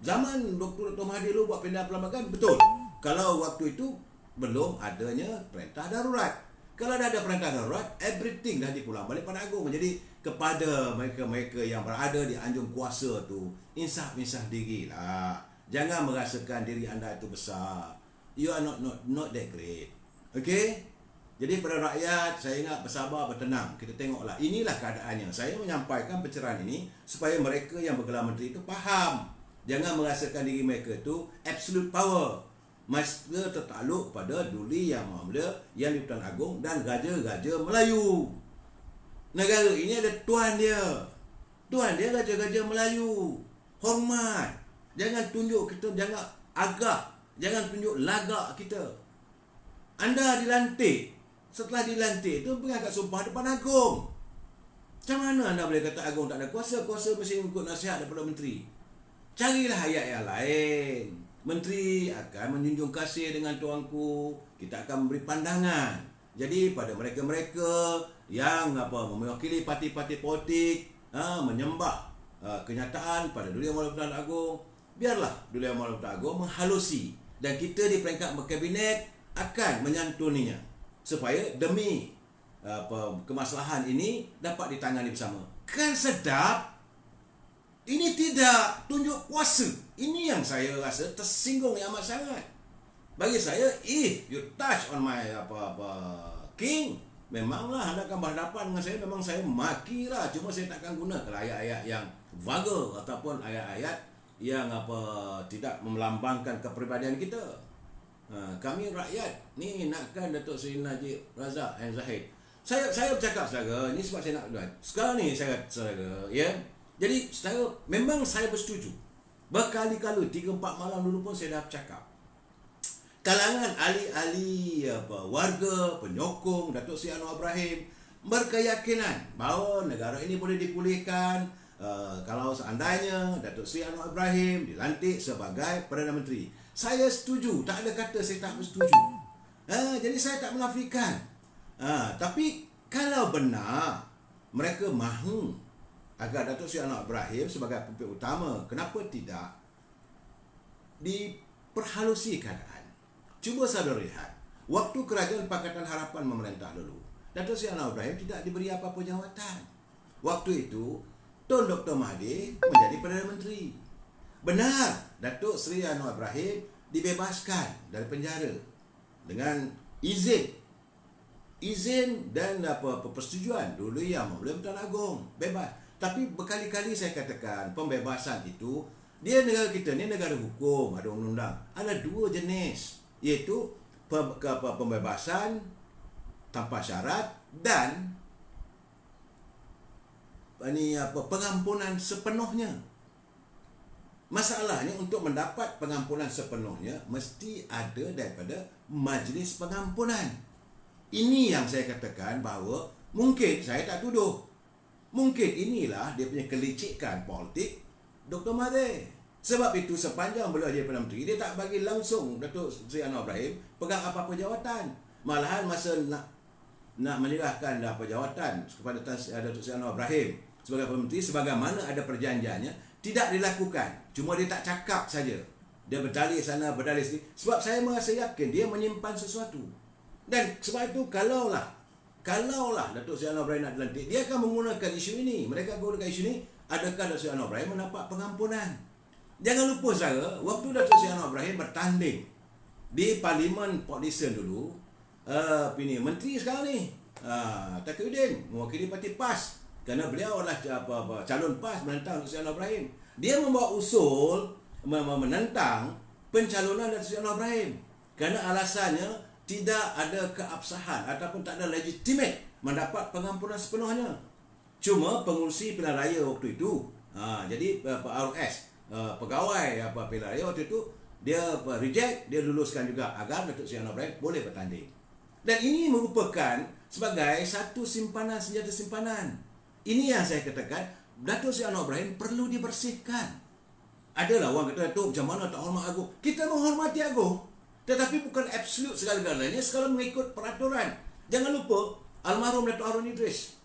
zaman Dr. Mahathir dulu buat pindahan perlembagaan betul. Kalau waktu itu belum adanya perintah darurat. Kalau dah ada perintah darurat, everything dah dipulang balik pada Agong. Jadi kepada mereka-mereka yang berada di anjung kuasa tu, insaf dirilah. Jangan merasakan diri anda itu besar. You are not that great. Okay? Jadi pada rakyat, saya ingat bersabar, bertenang. Kita tengoklah. Inilah keadaannya. Saya menyampaikan pencerahan ini supaya mereka yang bergelar menteri itu faham. Jangan merasakan diri mereka itu absolute power. Mereka tertakluk kepada Duli Yang Mulia Yang di-Pertuan Agong dan Raja-Raja Melayu. Negara ini ada tuan dia. Tuan dia Raja-Raja Melayu. Hormat. Jangan tunjuk kita, jangan agak, jangan tunjuk lagak kita. Anda dilantik. Setelah dilantik itu mengangkat sumpah depan Agong. Macam mana anda boleh kata Agong tak ada kuasa? Kuasa mesti ikut nasihat daripada menteri. Carilah ayat yang lain. Menteri akan menjunjung kasih dengan tuanku. Kita akan memberi pandangan. Jadi pada mereka-mereka yang mewakili parti-parti politik menyembah kenyataan pada Duli Yang Mulia Tuan Agong, biarlah Duli Yang Mulia Tuan Agong menghalusi, dan kita di peringkat kabinet akan menyantuninya supaya demi kemaslahan ini dapat ditangani bersama. Kan sedap. Ini tidak tunjuk kuasa. Ini yang saya rasa tersinggung yang amat sangat. Bagi saya, if you touch on my king, memanglah anda akan berhadapan dengan saya. Memang saya makilah. Cuma saya takkan gunakan ayat-ayat yang vulgar ataupun ayat-ayat yang tidak melambangkan kepribadian kita. Kami rakyat ni nakkan Datuk Seri Najib Razak and Zahid. Saya bercakap saudara, ni sebab saya nak sekarang ni saya saudara, ya. Jadi memang saya bersetuju. Berkali-kali 3-4 malam dulu pun saya dah bercakap. Kalangan ahli-ahli warga, penyokong Datuk Seri Anwar Ibrahim berkeyakinan bahawa negara ini boleh dipulihkan kalau seandainya Datuk Seri Anwar Ibrahim dilantik sebagai Perdana Menteri. Saya setuju, tak ada kata saya tak bersetuju. Jadi saya tak menafikan. Tapi kalau benar mereka mahu agar Datuk Seri Anwar Ibrahim sebagai pemimpin utama, kenapa tidak diperhalusi keadaan? Cuba saudara lihat, waktu Kerajaan Pakatan Harapan memerintah dulu, Datuk Seri Anwar Ibrahim tidak diberi apa-apa jawatan. Waktu itu, Tun Dr. Mahathir menjadi Perdana Menteri. Benar, Datuk Seri Anwar Ibrahim dibebaskan dari penjara dengan izin dan persetujuan dulu Yang Mulia Pertuan Agong, bebas. Tapi berkali-kali saya katakan pembebasan itu, dia negara kita ni negara hukum, ada undang-undang. Ada dua jenis, iaitu pembebasan tanpa syarat dan pengampunan sepenuhnya. Masalahnya untuk mendapat pengampunan sepenuhnya mesti ada daripada majlis pengampunan. Ini yang saya katakan bahawa mungkin, saya tak tuduh, mungkin inilah dia punya kelicikan politik Dr. Mahathir. Sebab itu sepanjang beliau jadi Perdana Menteri, dia tak bagi langsung Datuk Seri Anwar Ibrahim pegang apa-apa jawatan. Malahan masa nak menyerahkan jawatan kepada Datuk Seri Anwar Ibrahim sebagai Perdana Menteri, sebagaimana ada perjanjiannya, tidak dilakukan. Cuma dia tak cakap saja. Dia berdalih sana, berdalih sini. Sebab saya merasa yakin dia menyimpan sesuatu. Dan sebab itu kalaulah Datuk Seri Anwar Ibrahim nak dilantik, dia akan menggunakan isu ini. Mereka gunakan isu ini, adakah Datuk Seri Anwar Ibrahim mendapat pengampunan? Jangan lupa saudara, waktu Datuk Seri Anwar Ibrahim bertanding di Parlimen Port Dickson dulu, menteri sekarang ni, Taqiyuddin, mewakili parti PAS, kerana beliau adalah calon PAS menentang Datuk Seri Anwar Ibrahim. Dia membawa usul menentang pencalonan Datuk Seri Anwar Ibrahim kerana alasannya tidak ada keabsahan ataupun tak ada legitimate mendapat pengampunan sepenuhnya. Cuma pengurusi pilihan raya waktu itu, jadi RS, pegawai pilihan raya waktu itu, dia reject, dia luluskan juga agar Datuk Seri Anwar Ibrahim boleh bertanding. Dan ini merupakan sebagai satu senjata simpanan. Ini yang saya katakan, Datuk Seri Anwar Ibrahim perlu dibersihkan. Adalah orang kata, Datuk macam mana tak hormat Agong? Kita menghormati Agong, tetapi bukan absolut segala-galanya sekala mengikut peraturan. Jangan lupa almarhum Datuk Harun Idris,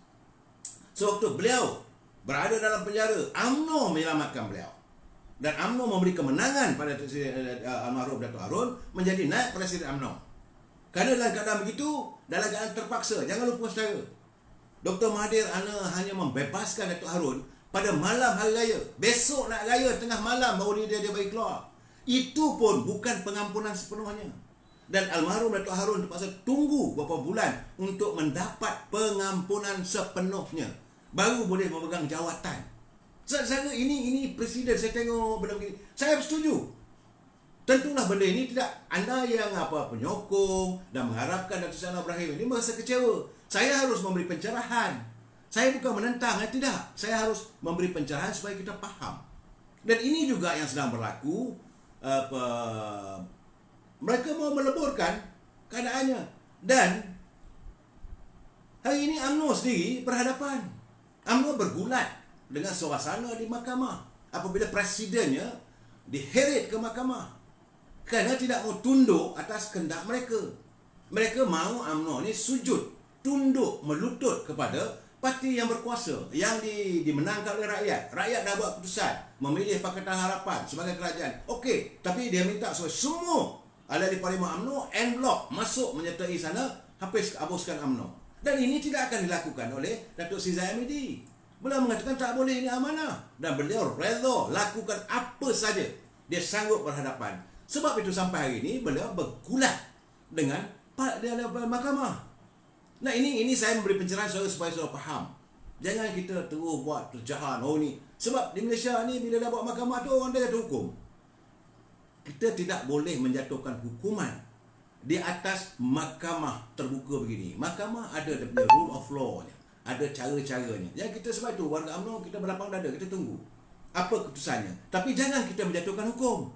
sewaktu beliau berada dalam penjara, UMNO menyelamatkan beliau, dan UMNO memberi kemenangan pada almarhum Datuk Harun menjadi naib Presiden UMNO. Kerana dalam keadaan begitu, dalam keadaan terpaksa, jangan lupa saudara, Dr. Mahathir hanya membebaskan Datuk Harun pada malam hari raya. Besok nak raya tengah malam baru dia bagi keluar. Itu pun bukan pengampunan sepenuhnya. Dan almarhum Datuk Harun terpaksa tunggu beberapa bulan untuk mendapat pengampunan sepenuhnya, baru boleh memegang jawatan. Saya ini presiden, saya tengok benda begini, saya bersetuju. Tentulah benda ini tidak, anda yang penyokong dan mengharapkan Datuk Seri Anwar Ibrahim ini merasa kecewa. Saya harus memberi pencerahan. Saya bukan menentang, tidak. Saya harus memberi pencerahan supaya kita faham. Dan ini juga yang sedang berlaku. Mereka mau meleburkan keadaannya. Dan hari ini UMNO sendiri berhadapan. UMNO bergulat dengan suasana di mahkamah apabila presidennya diheret ke mahkamah kerana tidak mau tunduk atas kehendak mereka. Mereka mahu UMNO ni sujud, tunduk, melutut kepada parti yang berkuasa, yang dimenangkan oleh rakyat. Rakyat dah buat keputusan memilih Pakatan Harapan sebagai kerajaan. Okey, tapi dia minta supaya semua ada di Parlimen UMNO en bloc masuk menyertai sana, hapuskan UMNO. Dan ini tidak akan dilakukan oleh Datuk Seri Zahid Hamidi. Beliau mengatakan tak boleh, ini amanah, dan beliau redha lakukan apa saja dia sanggup berhadapan. Sebab itu sampai hari ini beliau bergulat dengan mahkamah. Nah ini saya memberi pencerahan supaya saudara faham. Jangan kita terus buat terjahan. Ni sebab di Malaysia ni bila dah buat mahkamah tu orang dia jatuh hukum. Kita tidak boleh menjatuhkan hukuman di atas mahkamah terbuka begini. Mahkamah ada dia punya rule of law-nya, ada cara-caranya. Yang kita sebab itu warga UMNO kita berlapang dada, kita tunggu apa keputusannya. Tapi jangan kita menjatuhkan hukum.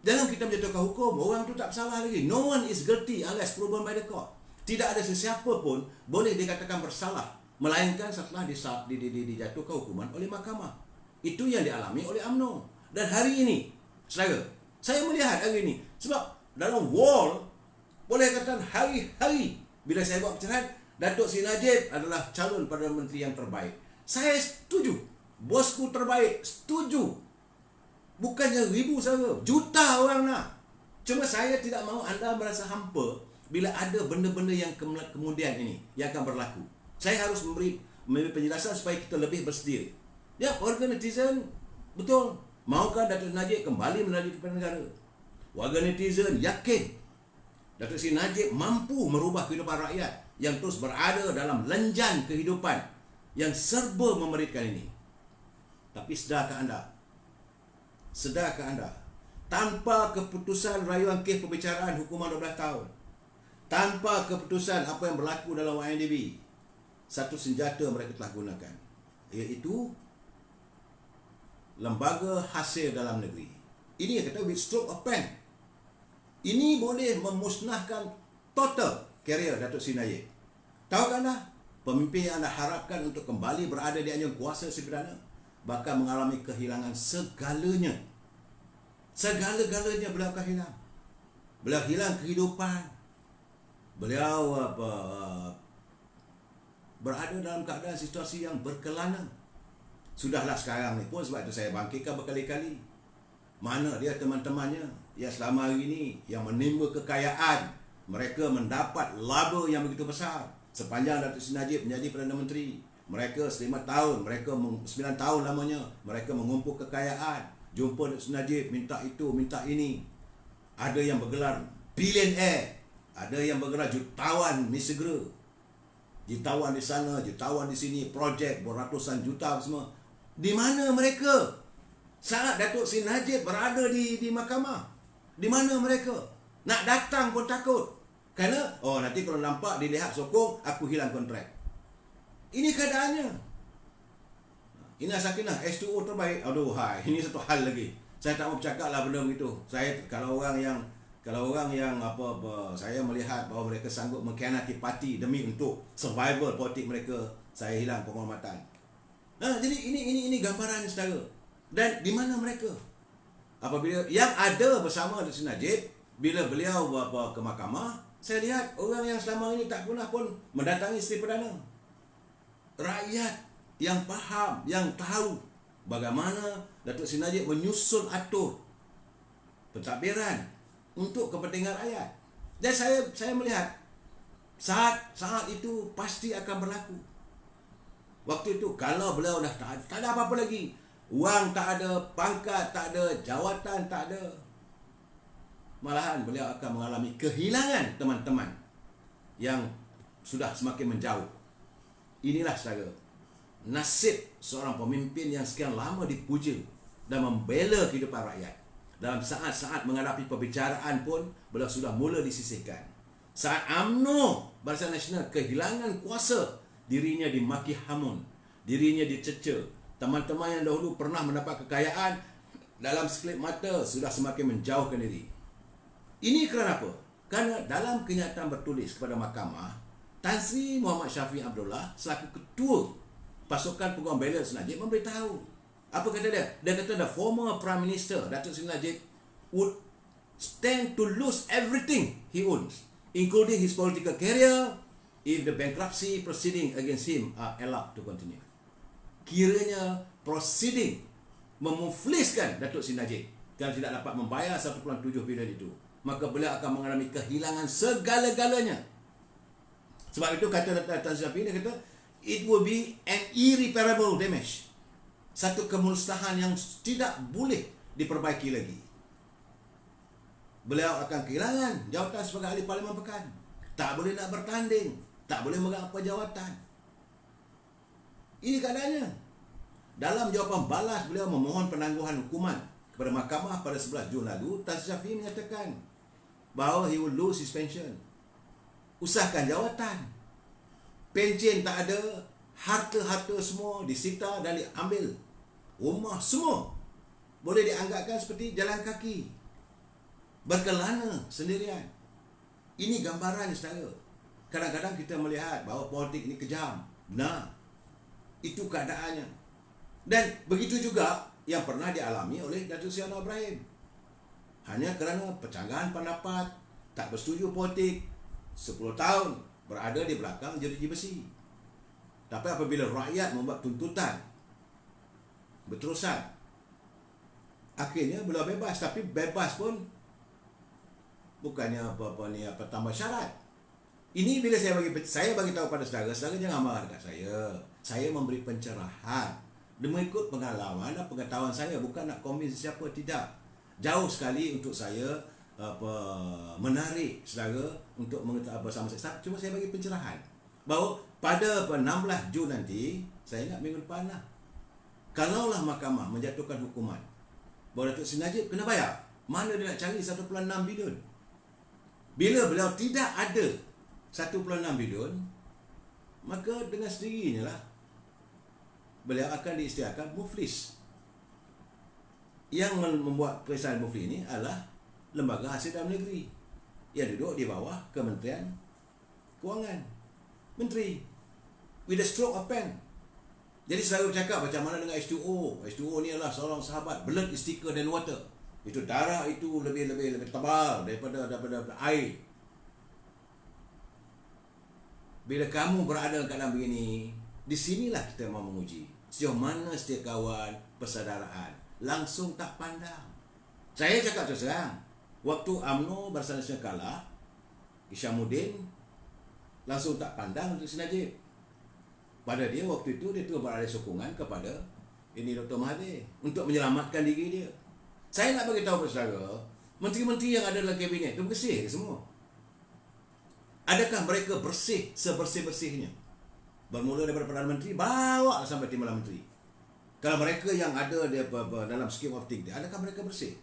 Jangan kita menjatuhkan hukum. Orang tu tak bersalah lagi. No one is guilty unless proven by the court. Tidak ada sesiapa pun boleh dikatakan bersalah melainkan setelah dijatuhkan hukuman oleh mahkamah. Itu yang dialami oleh UMNO. Dan hari ini, saudara, saya melihat hari ini, sebab dalam wall boleh katakan hari-hari bila saya buat pencerahan, Datuk Seri Najib adalah calon Perdana Menteri yang terbaik. Saya setuju. Bosku terbaik, setuju. Bukannya ribu sahaja, juta orang nak. Cuma saya tidak mahu anda merasa hampa bila ada benda-benda yang kemudian ini yang akan berlaku. Saya harus memberi penjelasan supaya kita lebih bersedia. Ya, warga netizen betul, maukah Datuk Najib kembali melalui kepada negara? Warga netizen yakin Datuk Seri Najib mampu merubah kehidupan rakyat yang terus berada dalam lenjan kehidupan yang serba memeritkan ini. Tapi sedarkah anda? Tanpa keputusan rayuan kes perbicaraan hukuman 12 tahun, tanpa keputusan apa yang berlaku dalam YNDB, satu senjata mereka telah gunakan, iaitu lembaga hasil dalam negeri. Ini yang kata with stroke of pen. Ini boleh memusnahkan total karier Datuk Seri Najib. Tahukah anda, pemimpin yang anda harapkan untuk kembali berada di anjung kuasa si perdana bakal mengalami kehilangan segalanya. Segala-galanya beliau akan hilang. Beliau hilang kehidupan. Beliau berada dalam keadaan situasi yang berkelana. Sudahlah sekarang ni pun, sebab itu saya bangkitkan berkali-kali. Mana dia teman-temannya yang selama hari ini yang menimba kekayaan, mereka mendapat laba yang begitu besar sepanjang Datuk Seri Najib menjadi Perdana Menteri. Mereka 5 tahun, mereka 9 tahun lamanya, mereka mengumpul kekayaan. Jumpa Datuk Seri Najib, minta itu, minta ini. Ada yang bergelar billionaire, ada yang bergelar jutawan misegera. Jutawan di sana, jutawan di sini, projek beratusan juta semua. Di mana mereka saat Datuk Seri Najib berada di mahkamah? Di mana mereka? Nak datang pun takut. Kerana nanti kalau nampak dilihat sokong, aku hilang kontrak. Ini keadaannya. Ina Sakinah S2O terbaik. Aduh, ini satu hal lagi. Saya tak mau bercakap lah benda begitu. Saya kalau orang yang saya melihat bahawa mereka sanggup mengkhianati parti demi untuk survival politik mereka, saya hilang penghormatan. Jadi ini gambaran saudara. Dan di mana mereka? Apabila yang ada bersama Datuk Seri Najib, bila beliau ke mahkamah, saya lihat orang yang selama ini tak pernah pun mendatangi Seri Perdana. Rakyat yang faham, yang tahu bagaimana Datuk Seri Najib menyusun atur pentadbiran untuk kepentingan rakyat. Dan saya melihat saat itu pasti akan berlaku. Waktu itu kalau beliau dah tak ada apa-apa lagi, wang tak ada, pangkat tak ada, jawatan tak ada, malahan beliau akan mengalami kehilangan teman-teman yang sudah semakin menjauh. Inilah saudara, nasib seorang pemimpin yang sekian lama dipuja dan membela kehidupan rakyat. Dalam saat-saat menghadapi perbicaraan pun, beliau sudah mula disisihkan. Saat UMNO, Barisan Nasional, kehilangan kuasa, dirinya dimaki hamun, dirinya dicerca. Teman-teman yang dahulu pernah mendapat kekayaan, dalam sekelip mata sudah semakin menjauhkan diri. Ini kerana apa? Kerana dalam kenyataan bertulis kepada mahkamah, Tan Sri Muhammad Shafie Abdullah selaku ketua pasukan peguam bela Seri Najib memberitahu. Apa kata dia? Dia kata the former Prime Minister Datuk Seri Najib would stand to lose everything he owns, including his political career, if the bankruptcy proceeding against him are allowed to continue. Kiranya proceeding memufliskan Datuk Seri Najib kerana tidak dapat membayar 1.7 bilion itu, maka beliau akan mengalami kehilangan segala-galanya. Sebab itu kata Tan Sri Shafie, dia kata it will be an irreparable damage. Satu kemusnahan yang tidak boleh diperbaiki lagi. Beliau akan kehilangan jawatan sebagai ahli Parlimen Pekan. Tak boleh nak bertanding, tak boleh megang apa jawatan. Ini keadaannya. Dalam jawapan balas beliau memohon penangguhan hukuman kepada mahkamah pada 11 Jun lalu, Tan Sri Shafie menyatakan bahawa he will lose his pension. Usahkan jawatan, pencen tak ada, harta-harta semua disita dan diambil, rumah semua boleh dianggapkan seperti jalan kaki, berkelana sendirian. Ini gambaran saudara. Kadang-kadang kita melihat bahawa politik ini kejam. Benar, itu keadaannya. Dan begitu juga yang pernah dialami oleh Datuk Seri Anwar Ibrahim. Hanya kerana percanggahan pendapat, tak bersetuju politik, 10 tahun berada di belakang jeruji besi. Tapi apabila rakyat membuat tuntutan berterusan, akhirnya beliau bebas. Tapi bebas pun bukannya apa-apa ni apa tambah syarat. Ini bila saya bagi tahu pada saudara jangan marah dekat saya. Saya memberi pencerahan mengikut pengalaman dan pengetahuan saya, bukan nak convince siapa, tidak. Jauh sekali untuk saya menarik saudara untuk mengetahui bersama saya. Cuma saya bagi pencerahan bahawa pada 16 Jun nanti, saya ingat minggu depan lah, kalaulah mahkamah menjatuhkan hukuman bahawa Datuk Seri Najib kena bayar, mana dia nak cari 1.6 bilion? Bila beliau tidak ada 1.6 bilion, maka dengan sendirinya lah beliau akan diisytiharkan muflis. Yang membuat periksaan muflis ini adalah Lembaga Hasil Dalam Negeri yang duduk di bawah Kementerian Kewangan, Menteri, with a stroke of pen. Jadi selalu bercakap macam mana dengan H2O. H2O ni adalah seorang sahabat, blood is thicker than water. Itu darah itu lebih tebal daripada air. Bila kamu berada dalam begini, di sinilah kita mahu menguji sejauh mana setia kawan, persaudaraan. Langsung tak pandang. Saya cakap terus terang, waktu UMNO Barisan Nasional kalah, Isyamuddin langsung tak pandang untuk Seri Najib. Pada dia waktu itu, dia tu berada sokongan kepada ini Dr. Mahathir untuk menyelamatkan diri dia. Saya nak bagi tahu kepada saudara, menteri-menteri yang ada dalam kabinet itu bersih semua. Adakah mereka bersih sebersih-bersihnya? Bermula daripada Perdana Menteri, bawa sampai Timbalan Menteri. Kalau mereka yang ada dalam scheme of things, adakah mereka bersih?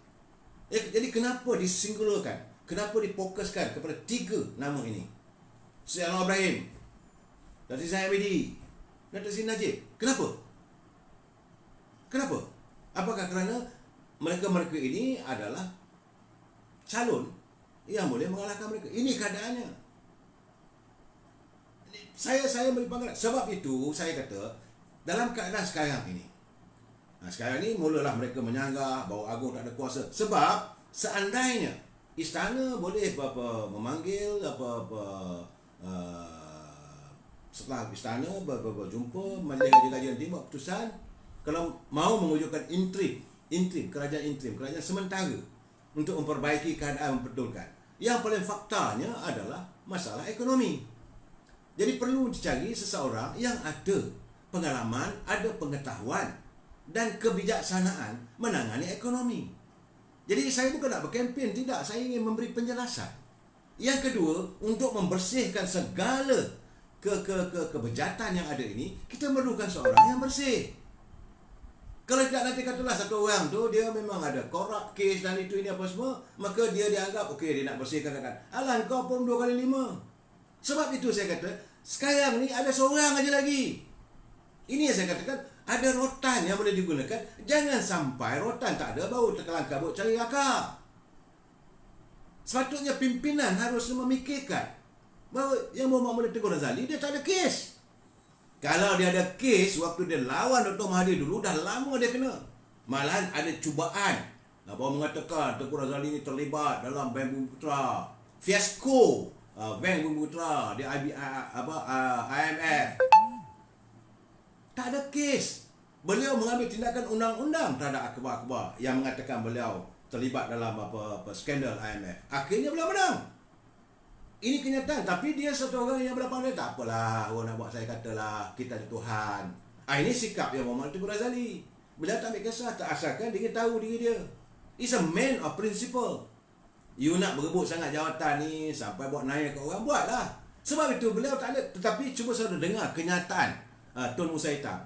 Jadi kenapa disinggalkan? Kenapa difokuskan kepada 3 nama ini? Sri Anwar Ibrahim, Datuk Seri Hamidi, Datuk Seri Najib. Kenapa? Apakah kerana mereka-mereka ini adalah calon yang boleh mengalahkan mereka? Ini keadaannya. Saya beri panggilan. Sebab itu saya kata, dalam keadaan sekarang ini, sekarang ni mulalah mereka menyanggah bahawa Agong tak ada kuasa. Sebab seandainya istana boleh memanggil setelah istana berjumpa majlis kaji-kaji nanti buat keputusan, kalau mahu mewujudkan kerajaan sementara untuk memperbaiki keadaan, membetulkan. Yang paling faktanya adalah masalah ekonomi. Jadi perlu dicari seseorang yang ada pengalaman, ada pengetahuan dan kebijaksanaan menangani ekonomi. Jadi saya bukan nak berkempen, tidak. Saya ingin memberi penjelasan. Yang kedua, untuk membersihkan segala kebejatan yang ada ini, kita memerlukan seorang yang bersih. Kalau tidak, nanti katalah satu orang tu dia memang ada corrupt case dan itu ini apa semua, maka dia dianggap okey, dia nak bersihkan kan. Alah, kau pun 2 kali 5. Sebab itu saya kata, sekarang ni ada seorang aja lagi. Ini yang saya katakan, ada rotan yang boleh digunakan. Jangan sampai rotan tak ada, baru terkelang kabut cari akar. Sepatutnya pimpinan harus memikirkan bahawa yang Muhammad Teguh Razali, dia tak ada kes. Kalau dia ada kes, waktu dia lawan Dr. Mahathir dulu, dah lama dia kena. Malahan ada cubaan bahawa mengatakan Teguh Razali ini terlibat dalam Bank Bumiputera, fiasko Bank Bumiputera di IMF. Tak ada kes. Beliau mengambil tindakan undang-undang terhadap akhbar-akhbar yang mengatakan beliau terlibat dalam skandal IMF. Akhirnya beliau menang. Ini kenyataan. Tapi dia satu orang yang berapa dia, tak apalah, orang nak buat saya katalah, kita ada Tuhan. Ini sikap yang Muhammad Teguh Razali. Beliau tak ambil kisah, tak asalkan dia tahu diri dia. He's a man of principle. You nak berebut sangat jawatan ni sampai buat naik ke orang, buatlah. Sebab itu beliau tak ada. Tetapi cuba saudara dengar kenyataan Tun Musa Hitam.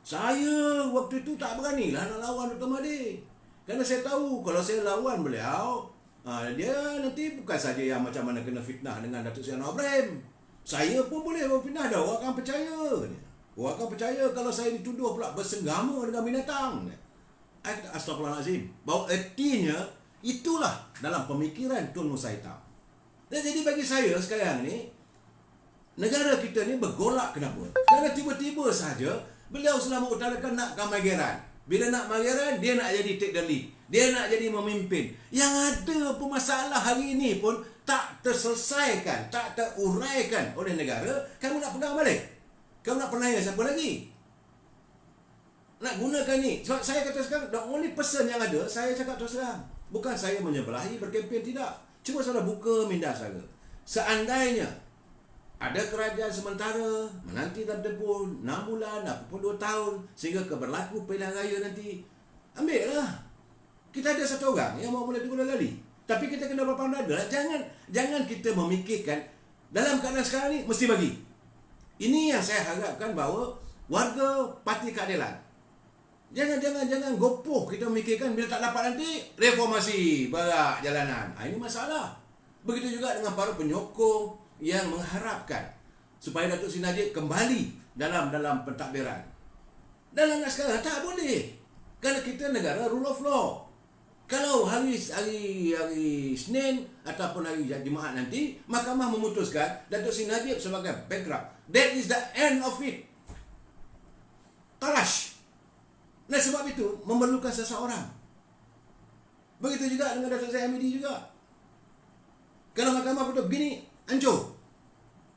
Saya waktu itu tak beranilah nak lawan Dr. Mahathir. Kerana saya tahu kalau saya lawan beliau, dia nanti bukan saja yang macam mana kena fitnah dengan Datuk Seri Anwar Ibrahim. Saya pun boleh berfitnah dah. Orang akan percaya. Orang akan percaya kalau saya dituduh pula bersenggama dengan binatang. Astagfirullahalazim. Bahawa ertinya itulah dalam pemikiran Tun Musa Hitam. Dan jadi bagi saya sekarang ni, negara kita ni bergolak kenapa? Kerana tiba-tiba saja beliau sudah mengutarakan nak kemageran. Bila nak kemageran, dia nak jadi take the lead. Dia nak jadi memimpin. Yang ada masalah hari ini pun tak terselesaikan, tak teruraikan oleh negara. Kamu nak pegang balik? Kamu nak percaya siapa lagi? Nak gunakan ni. Sebab saya kata sekarang, the only person yang ada, saya cakap terus terang. Bukan saya menyebelahi, berkempen, tidak. Cuma saudara buka minda saudara. Seandainya ada kerajaan sementara menanti dalam tempoh 6 bulan ataupun 2 tahun sehingga berlaku pilihan raya nanti, ambil lah. Kita ada satu orang yang mau mula lari. Tapi kita kena berpandang dada. Jangan kita memikirkan dalam keadaan sekarang ni mesti bagi. Ini yang saya harapkan bahawa warga Parti Keadilan, jangan gopoh kita memikirkan bila tak dapat nanti reformasi berak jalanan. Ini masalah. Begitu juga dengan para penyokong yang mengharapkan supaya Datuk Seri Najib kembali dalam pentadbiran. Dalam sekarang tak boleh. Kalau kita negara rule of law. Kalau hari Isnin ataupun hari Jumaat nanti mahkamah memutuskan Datuk Seri Najib sebagai bankrupt, that is the end of it. Tarash. Nah, sebab itu memerlukan seseorang. Begitu juga dengan Datuk Seri Hamidi juga. Kalau mahkamah putus begini, hancur.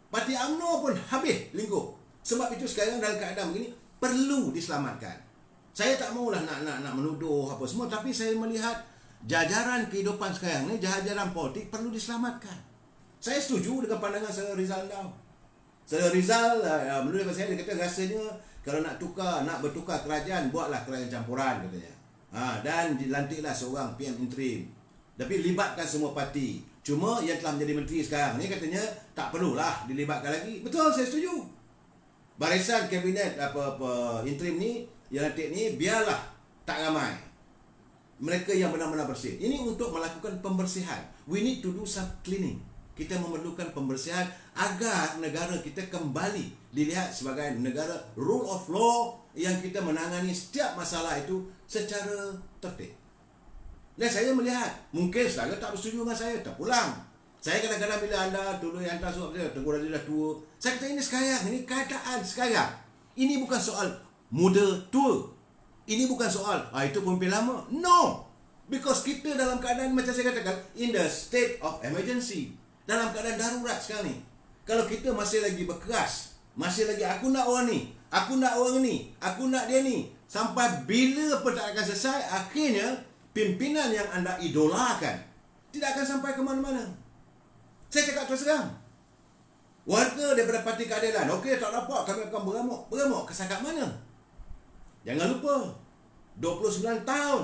Parti UMNO pun habis lingkup. Sebab itu sekarang dalam keadaan begini perlu diselamatkan. Saya tak maulah nak menuduh apa semua, tapi saya melihat jajaran kehidupan sekarang ni, jajaran politik perlu diselamatkan. Saya setuju dengan pandangan Saudara Rizal Ndau. Saudara Rizal, menurut saya, dia kata rasanya kalau nak bertukar kerajaan, buatlah kerajaan campuran katanya. Dan dilantiklah seorang PM interim. Tapi libatkan semua parti. Cuma yang telah menjadi menteri sekarang ni katanya tak perlulah dilibatkan lagi. Betul, saya setuju. Barisan kabinet interim ni, yang nanti ni biarlah tak ramai. Mereka yang benar-benar bersih. Ini untuk melakukan pembersihan. We need to do some cleaning. Kita memerlukan pembersihan agar negara kita kembali dilihat sebagai negara rule of law yang kita menangani setiap masalah itu secara tertib. Dan saya melihat, mungkin saudara tak bersetuju dengan saya, terpulang. Saya kadang-kadang bila anda dulu yang hantar suap saya, Tengku Razak dah tua. Saya kata ini sekarang, ini keadaan sekarang. Ini bukan soal muda, tua. Ini bukan soal, itu pemimpin lama. No! Because kita dalam keadaan, macam saya katakan, in the state of emergency. Dalam keadaan darurat sekarang ni. Kalau kita masih lagi berkeras, masih lagi aku nak orang ni, aku nak orang ni, aku nak dia ni, sampai bila pun tak akan selesai, akhirnya pimpinan yang anda idolakan tidak akan sampai ke mana-mana. Saya cakap terus terang. Warga daripada Parti Keadilan, okey tak dapat, kami akan beramuk. Beramuk ke sangat mana? Jangan lupa, 29 tahun.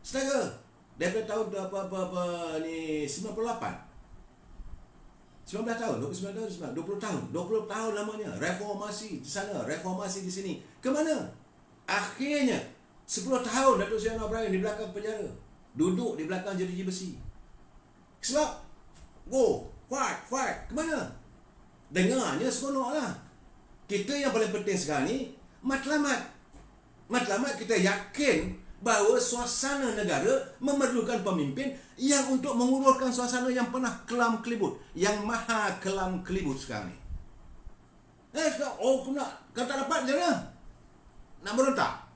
Saudara, daripada tahun 98. 19 tahun, 29 tahun, 20 tahun. 20 tahun lamanya. Reformasi di sana, reformasi di sini. Ke mana? Akhirnya, 10 tahun Datuk Seri Anwar Ibrahim di belakang penjara. Duduk di belakang jeruji besi. Sebab, go, fight. Ke mana? Dengarnya seronok lah. Kita yang paling penting sekarang ni, matlamat. Matlamat kita yakin bahawa suasana negara memerlukan pemimpin yang untuk menguruskan suasana yang pernah kelam kelibut. Yang maha kelam kelibut sekarang ni. Kau tak dapat je lah. Nak berontak.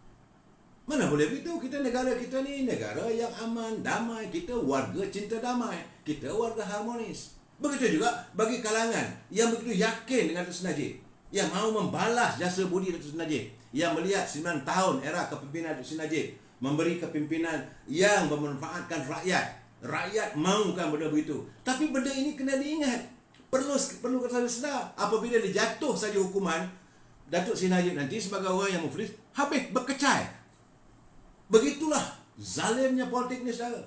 Mana boleh begitu? Negara kita ni negara yang aman, damai. Kita warga cinta damai. Kita warga harmonis. Begitu juga bagi kalangan yang begitu yakin dengan Datuk Seri Najib, yang mahu membalas jasa budi Datuk Seri Najib, yang melihat 9 tahun era kepimpinan Datuk Seri Najib, memberi kepimpinan yang memanfaatkan rakyat. Rakyat mahukan benda begitu. Tapi benda ini kena diingat. Perlu kata sedar. Apabila dia jatuh saja hukuman, Datuk Seri Najib nanti sebagai orang yang muflis, habis berkecai. Begitulah zalimnya politik ni, saudara.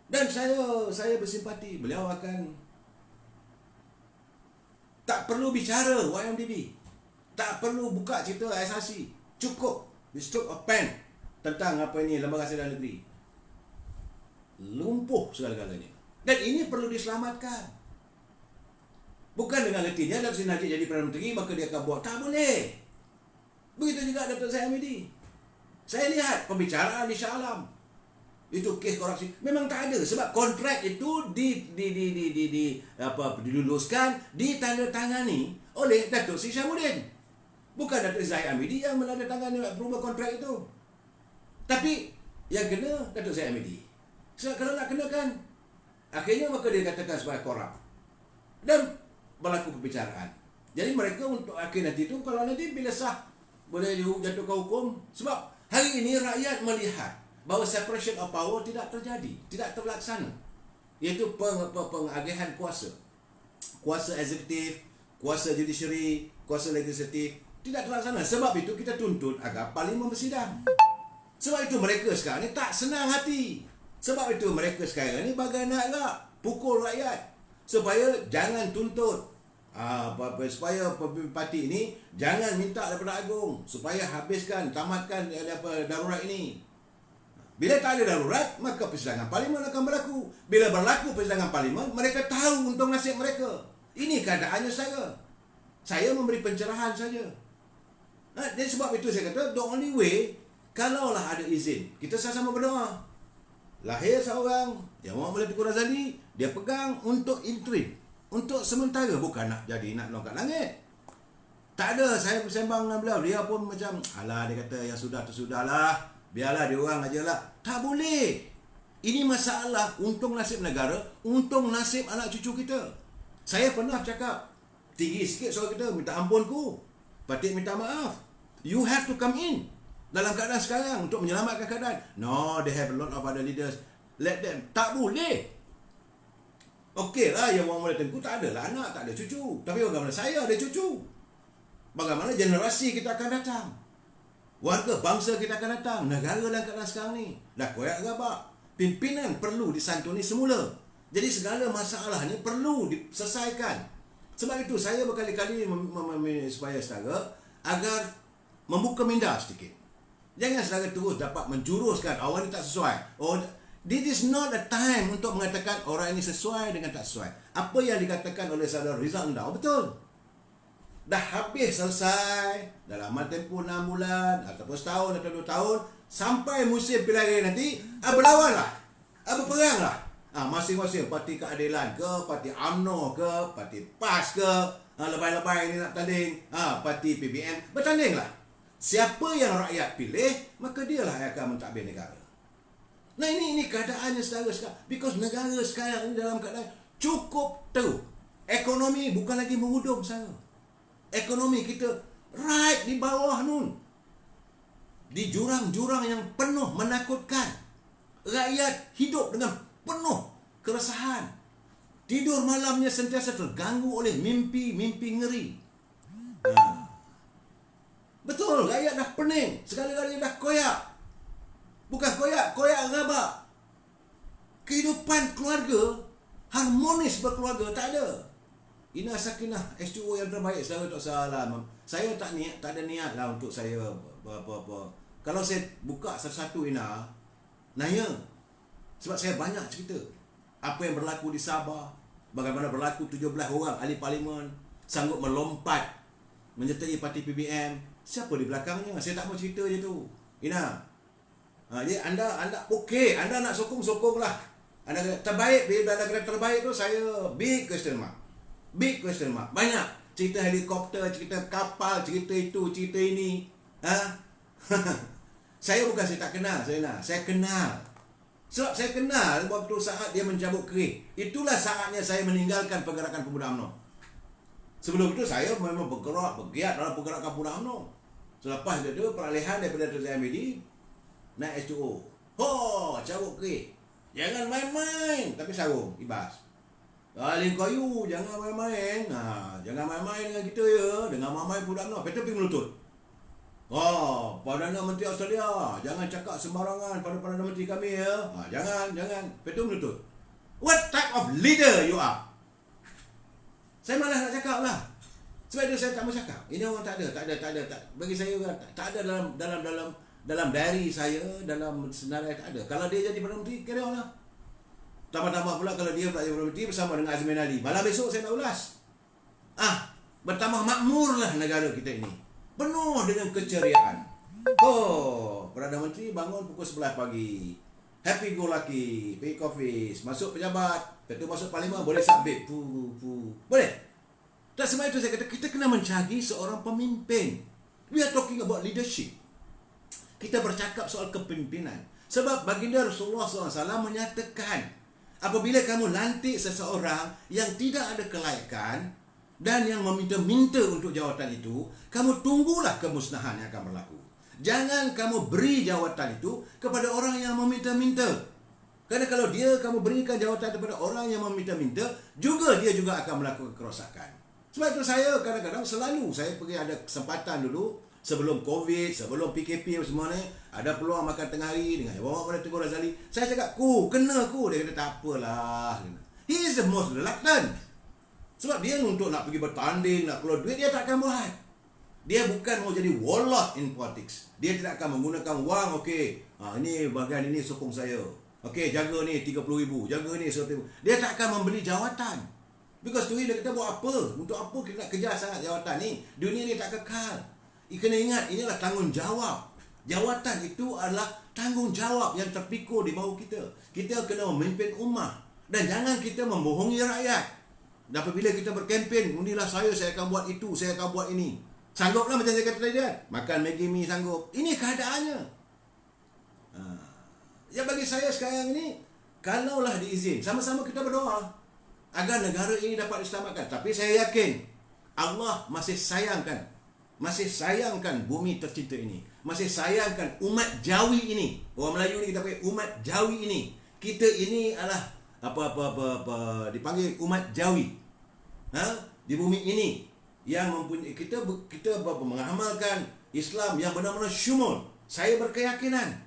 Dan saya bersimpati. Beliau akan tak perlu bicara YMDB. Tak perlu buka cerita asasi. Cukup di stroke of pen tentang apa ini Lembaga Sdn Negeri. Lumpuh segala-galanya. Dan ini perlu diselamatkan. Bukan dengan artinya Datuk Seri Najib jadi Perdana Menteri maka dia akan buat. Tak boleh. Begitu juga Datuk Seri Hamidi. Saya lihat pembicaraan di Shah Alam. Itu kes korupsi. Memang tak ada. Sebab kontrak itu diluluskan, ditandatangani oleh Datuk Seri Syamuddin. Bukan Datuk Seri Hamidi yang menandatangani berubah kontrak itu. Tapi yang kena Datuk Seri Hamidi. Sebab kalau nak kenakan, akhirnya maka dia katakan sebagai korup. Dan berlaku pembicaraan. Jadi mereka untuk akhir nanti itu, kalau nanti bila sah, boleh dijatuhkan hukum. Sebab hari ini rakyat melihat bahawa separation of power tidak terjadi, tidak terlaksana. Iaitu pengagihan kuasa. Kuasa eksekutif, kuasa judiciary, kuasa legislatif tidak terlaksana. Sebab itu kita tuntut agar parlimen bersidang. Sebab itu mereka sekarang ni tak senang hati. Sebab itu mereka sekarang ni bagai nak pukul rakyat supaya jangan tuntut. Supaya pemimpin parti ini jangan minta daripada agung supaya habiskan, tamatkan darurat ini. Bila tak ada darurat, maka persidangan parlimen akan berlaku. Bila berlaku persidangan parlimen, mereka tahu untung nasib mereka. Ini keadaannya saya memberi pencerahan saja. Dan sebab itu saya kata, the only way, kalaulah ada izin, kita sama-sama berdoa. Lahir seorang yang Muhammad Tukur Razali, dia pegang untuk interim, untuk sementara, bukan nak jadi nak longkat langit. Tak ada, saya bersembang dengan beliau, dia pun macam, alah, dia kata yang sudah tersudahlah, biarlah dia orang aja lah. Tak boleh. Ini masalah untung nasib negara, untung nasib anak cucu kita. Saya pernah cakap, tinggi sikit suara kita, minta ampunku, Patik minta maaf. You have to come in dalam keadaan sekarang untuk menyelamatkan keadaan. No, they have a lot of other leaders. Let them. Tak boleh. Okey lah, yang orang Melayu Tengku tak ada lah anak, tak ada cucu. Tapi bagaimana saya ada cucu? Bagaimana generasi kita akan datang? Warga bangsa kita akan datang. Negara dalam keadaan sekarang ni dah koyak gabak. Pimpinan perlu disantuni semula. Jadi segala masalah ni perlu diselesaikan. Sebab itu saya berkali-kali supaya saudara agar membuka minda sedikit. Jangan saudara terus dapat menjuruskan orang ini tak sesuai. This is not a time untuk mengatakan orang ini sesuai dengan tak sesuai. Apa yang dikatakan oleh saudara Rizal Endau betul. Dah habis selesai dalam tempoh 6 bulan ataupun setahun atau 2 tahun, sampai musim pilihan raya nanti, berlawanlah, berperanglah. Masing-masing parti keadilan ke, parti UMNO ke, parti PAS ke, lebay-lebay ini nak tanding, parti PBM, bertandinglah. Siapa yang rakyat pilih, maka dialah yang akan mentadbir negara. Nah ini keadaannya saudara sekarang. Because negara sekarang ini dalam keadaan cukup teruk. Ekonomi bukan lagi menghudung saudara. Ekonomi kita right di bawah nun. Di jurang-jurang yang penuh menakutkan. Rakyat hidup dengan penuh keresahan. Tidur malamnya sentiasa terganggu oleh mimpi-mimpi ngeri. Betul, rakyat dah pening. Segala-galanya dah koyak. Bukan koyak gabak. Kehidupan keluarga, harmonis berkeluarga, tak ada. Ina Sakinah H2O yang terbaik, saudara tak salah. Saya tak ada niat lah untuk saya apa-apa. Kalau saya buka satu-satu Ina, nanya. Sebab saya banyak cerita. Apa yang berlaku di Sabah, bagaimana berlaku 17 orang ahli parlimen sanggup melompat menyertai parti PBM. Siapa di belakangnya? Saya tak mau cerita je tu. Ina. Jadi anda okey, anda nak sokonglah. Anda terbaik, bila anda kata terbaik tu saya big question mark. Big question mark. Banyak cerita helikopter, cerita kapal, cerita itu, cerita ini. Saya bukan saya tak kenal, saya kenal. Sebab saya kenal waktu saat dia mencabut kerih. Itulah saatnya saya meninggalkan pergerakan pemuda UMNO. Sebelum itu saya memang bergiat dalam pergerakan pemuda UMNO. Selepas itu peralihan daripada Tuan MBD naik H2O. Cabut kerih. Jangan main-main. Tapi sarung, ibas. Alin kayu, jangan main-main. Jangan main-main dengan kita ya. Dengan main-main pemuda UMNO. Lepas tu pergi melutut. Perdana Menteri Australia, jangan cakap sembarangan pada Perdana Menteri kami ya. Jangan. Lepas tu melutut. What type of leader you are? Saya malas nak cakap lah. Sebab itu saya tak mau cakap. Ini orang tak ada. Bagi saya tak ada dalam diary saya, dalam senarai tak ada. Kalau dia jadi Perdana Menteri, carry on lah. Tambah-tambah pula kalau dia jadi Perdana Menteri bersama dengan Azmin Ali. Malam besok saya nak ulas. Bertambah makmurlah negara kita ini. Penuh dengan keceriaan. Perdana Menteri bangun pukul 11 pagi. Happy go lucky, pergi ke office, masuk pejabat, lepas tu masuk parlimen, boleh submit. Boleh? Dan sebab itu saya kata, kita kena mencari seorang pemimpin. We are talking about leadership. Kita bercakap soal kepimpinan. Sebab baginda Rasulullah SAW menyatakan, apabila kamu lantik seseorang yang tidak ada kelayakan, dan yang meminta-minta untuk jawatan itu, kamu tunggulah kemusnahan yang akan berlaku. Jangan kamu beri jawatan itu kepada orang yang meminta-minta. Kerana kalau kamu berikan jawatan kepada orang yang meminta-minta, dia juga akan melakukan kerosakan. Sebab itu saya kadang-kadang selalu saya pergi ada kesempatan dulu sebelum COVID, sebelum PKP semua ni, ada peluang makan tengah hari dengan bawa pada Tengku Razali. Saya cakap, kena. Dia kata, tak apalah. He is the most reluctant. Sebab dia untuk nak pergi bertanding, nak keluar duit, dia tak akan buat. Dia bukan mau jadi warlord in politics. Dia tidak akan menggunakan wang, ini bagian ini sokong saya. Jaga ni 30,000, jaga ni 100,000. Dia tak akan membeli jawatan. Because tu dia kata buat apa? Untuk apa kita nak kejar sangat jawatan ni? Dunia ni tak kekal. Kena ingat, inilah tanggungjawab. Jawatan itu adalah tanggungjawab yang terpikul di bawah kita. Kita kena memimpin ummah. Dan jangan kita membohongi rakyat. Dan apabila kita berkempen, undilah saya akan buat itu, saya akan buat ini. Sangguplah macam saya kata tadi kan? Makan Maggi Mee sanggup. Ini keadaannya. Yang bagi saya sekarang ini, kalaulah diizin, sama-sama kita berdoa agar negara ini dapat diselamatkan. Tapi saya yakin Allah masih sayangkan bumi tercinta ini. Masih sayangkan umat Jawi ini. Orang Melayu ni kita panggil umat Jawi ini. Kita ini adalah dipanggil umat Jawi. Di bumi ini yang mempunyai kita mengamalkan Islam yang benar-benar syumul. Saya berkeyakinan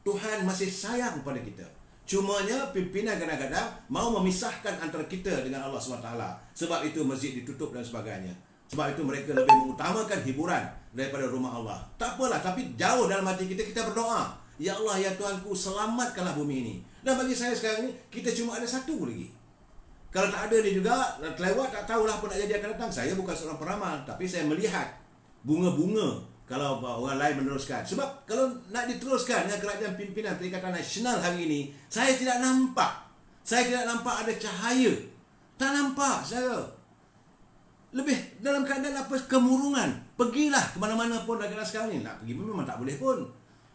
Tuhan masih sayang pada kita. Cumanya pimpinan kadang-kadang mau memisahkan antara kita dengan Allah SWT. Sebab itu masjid ditutup dan sebagainya. Sebab itu mereka lebih mengutamakan hiburan daripada rumah Allah. Tak apalah, tapi jauh dalam hati kita berdoa. Ya Allah, ya Tuhanku, selamatkanlah bumi ini. Dan bagi saya sekarang ni, kita cuma ada satu lagi. Kalau tak ada dia juga, terlewat, tak tahulah apa nak jadi akan datang. Saya bukan seorang peramal, tapi saya melihat bunga-bunga kalau orang lain meneruskan. Sebab kalau nak diteruskan dengan kerajaan pimpinan Perikatan Nasional hari ini, saya tidak nampak. Saya tidak nampak ada cahaya. Tak nampak saya. Lebih dalam keadaan apa? Kemurungan. Pergilah ke mana-mana pun dalam sekarang ni. Nak pergi memang tak boleh pun.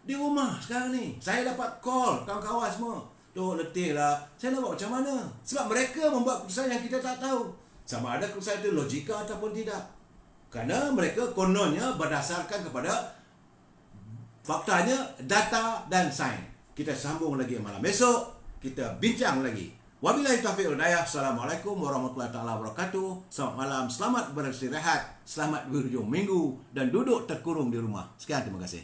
Di rumah sekarang ni. Saya dapat call kawan-kawan semua. Tu letih lah. Saya nak buat macam mana? Sebab mereka membuat keputusan yang kita tak tahu. Sama ada keputusan itu logika ataupun tidak. Kerana mereka kononnya berdasarkan kepada faktanya, data dan sains. Kita sambung lagi malam esok. Kita bincang lagi. Wabillahi taufiq wal hidayah. Assalamualaikum warahmatullahi wabarakatuh. Selamat malam, selamat beristirahat, selamat berhujung minggu dan duduk terkurung di rumah. Sekian, terima kasih.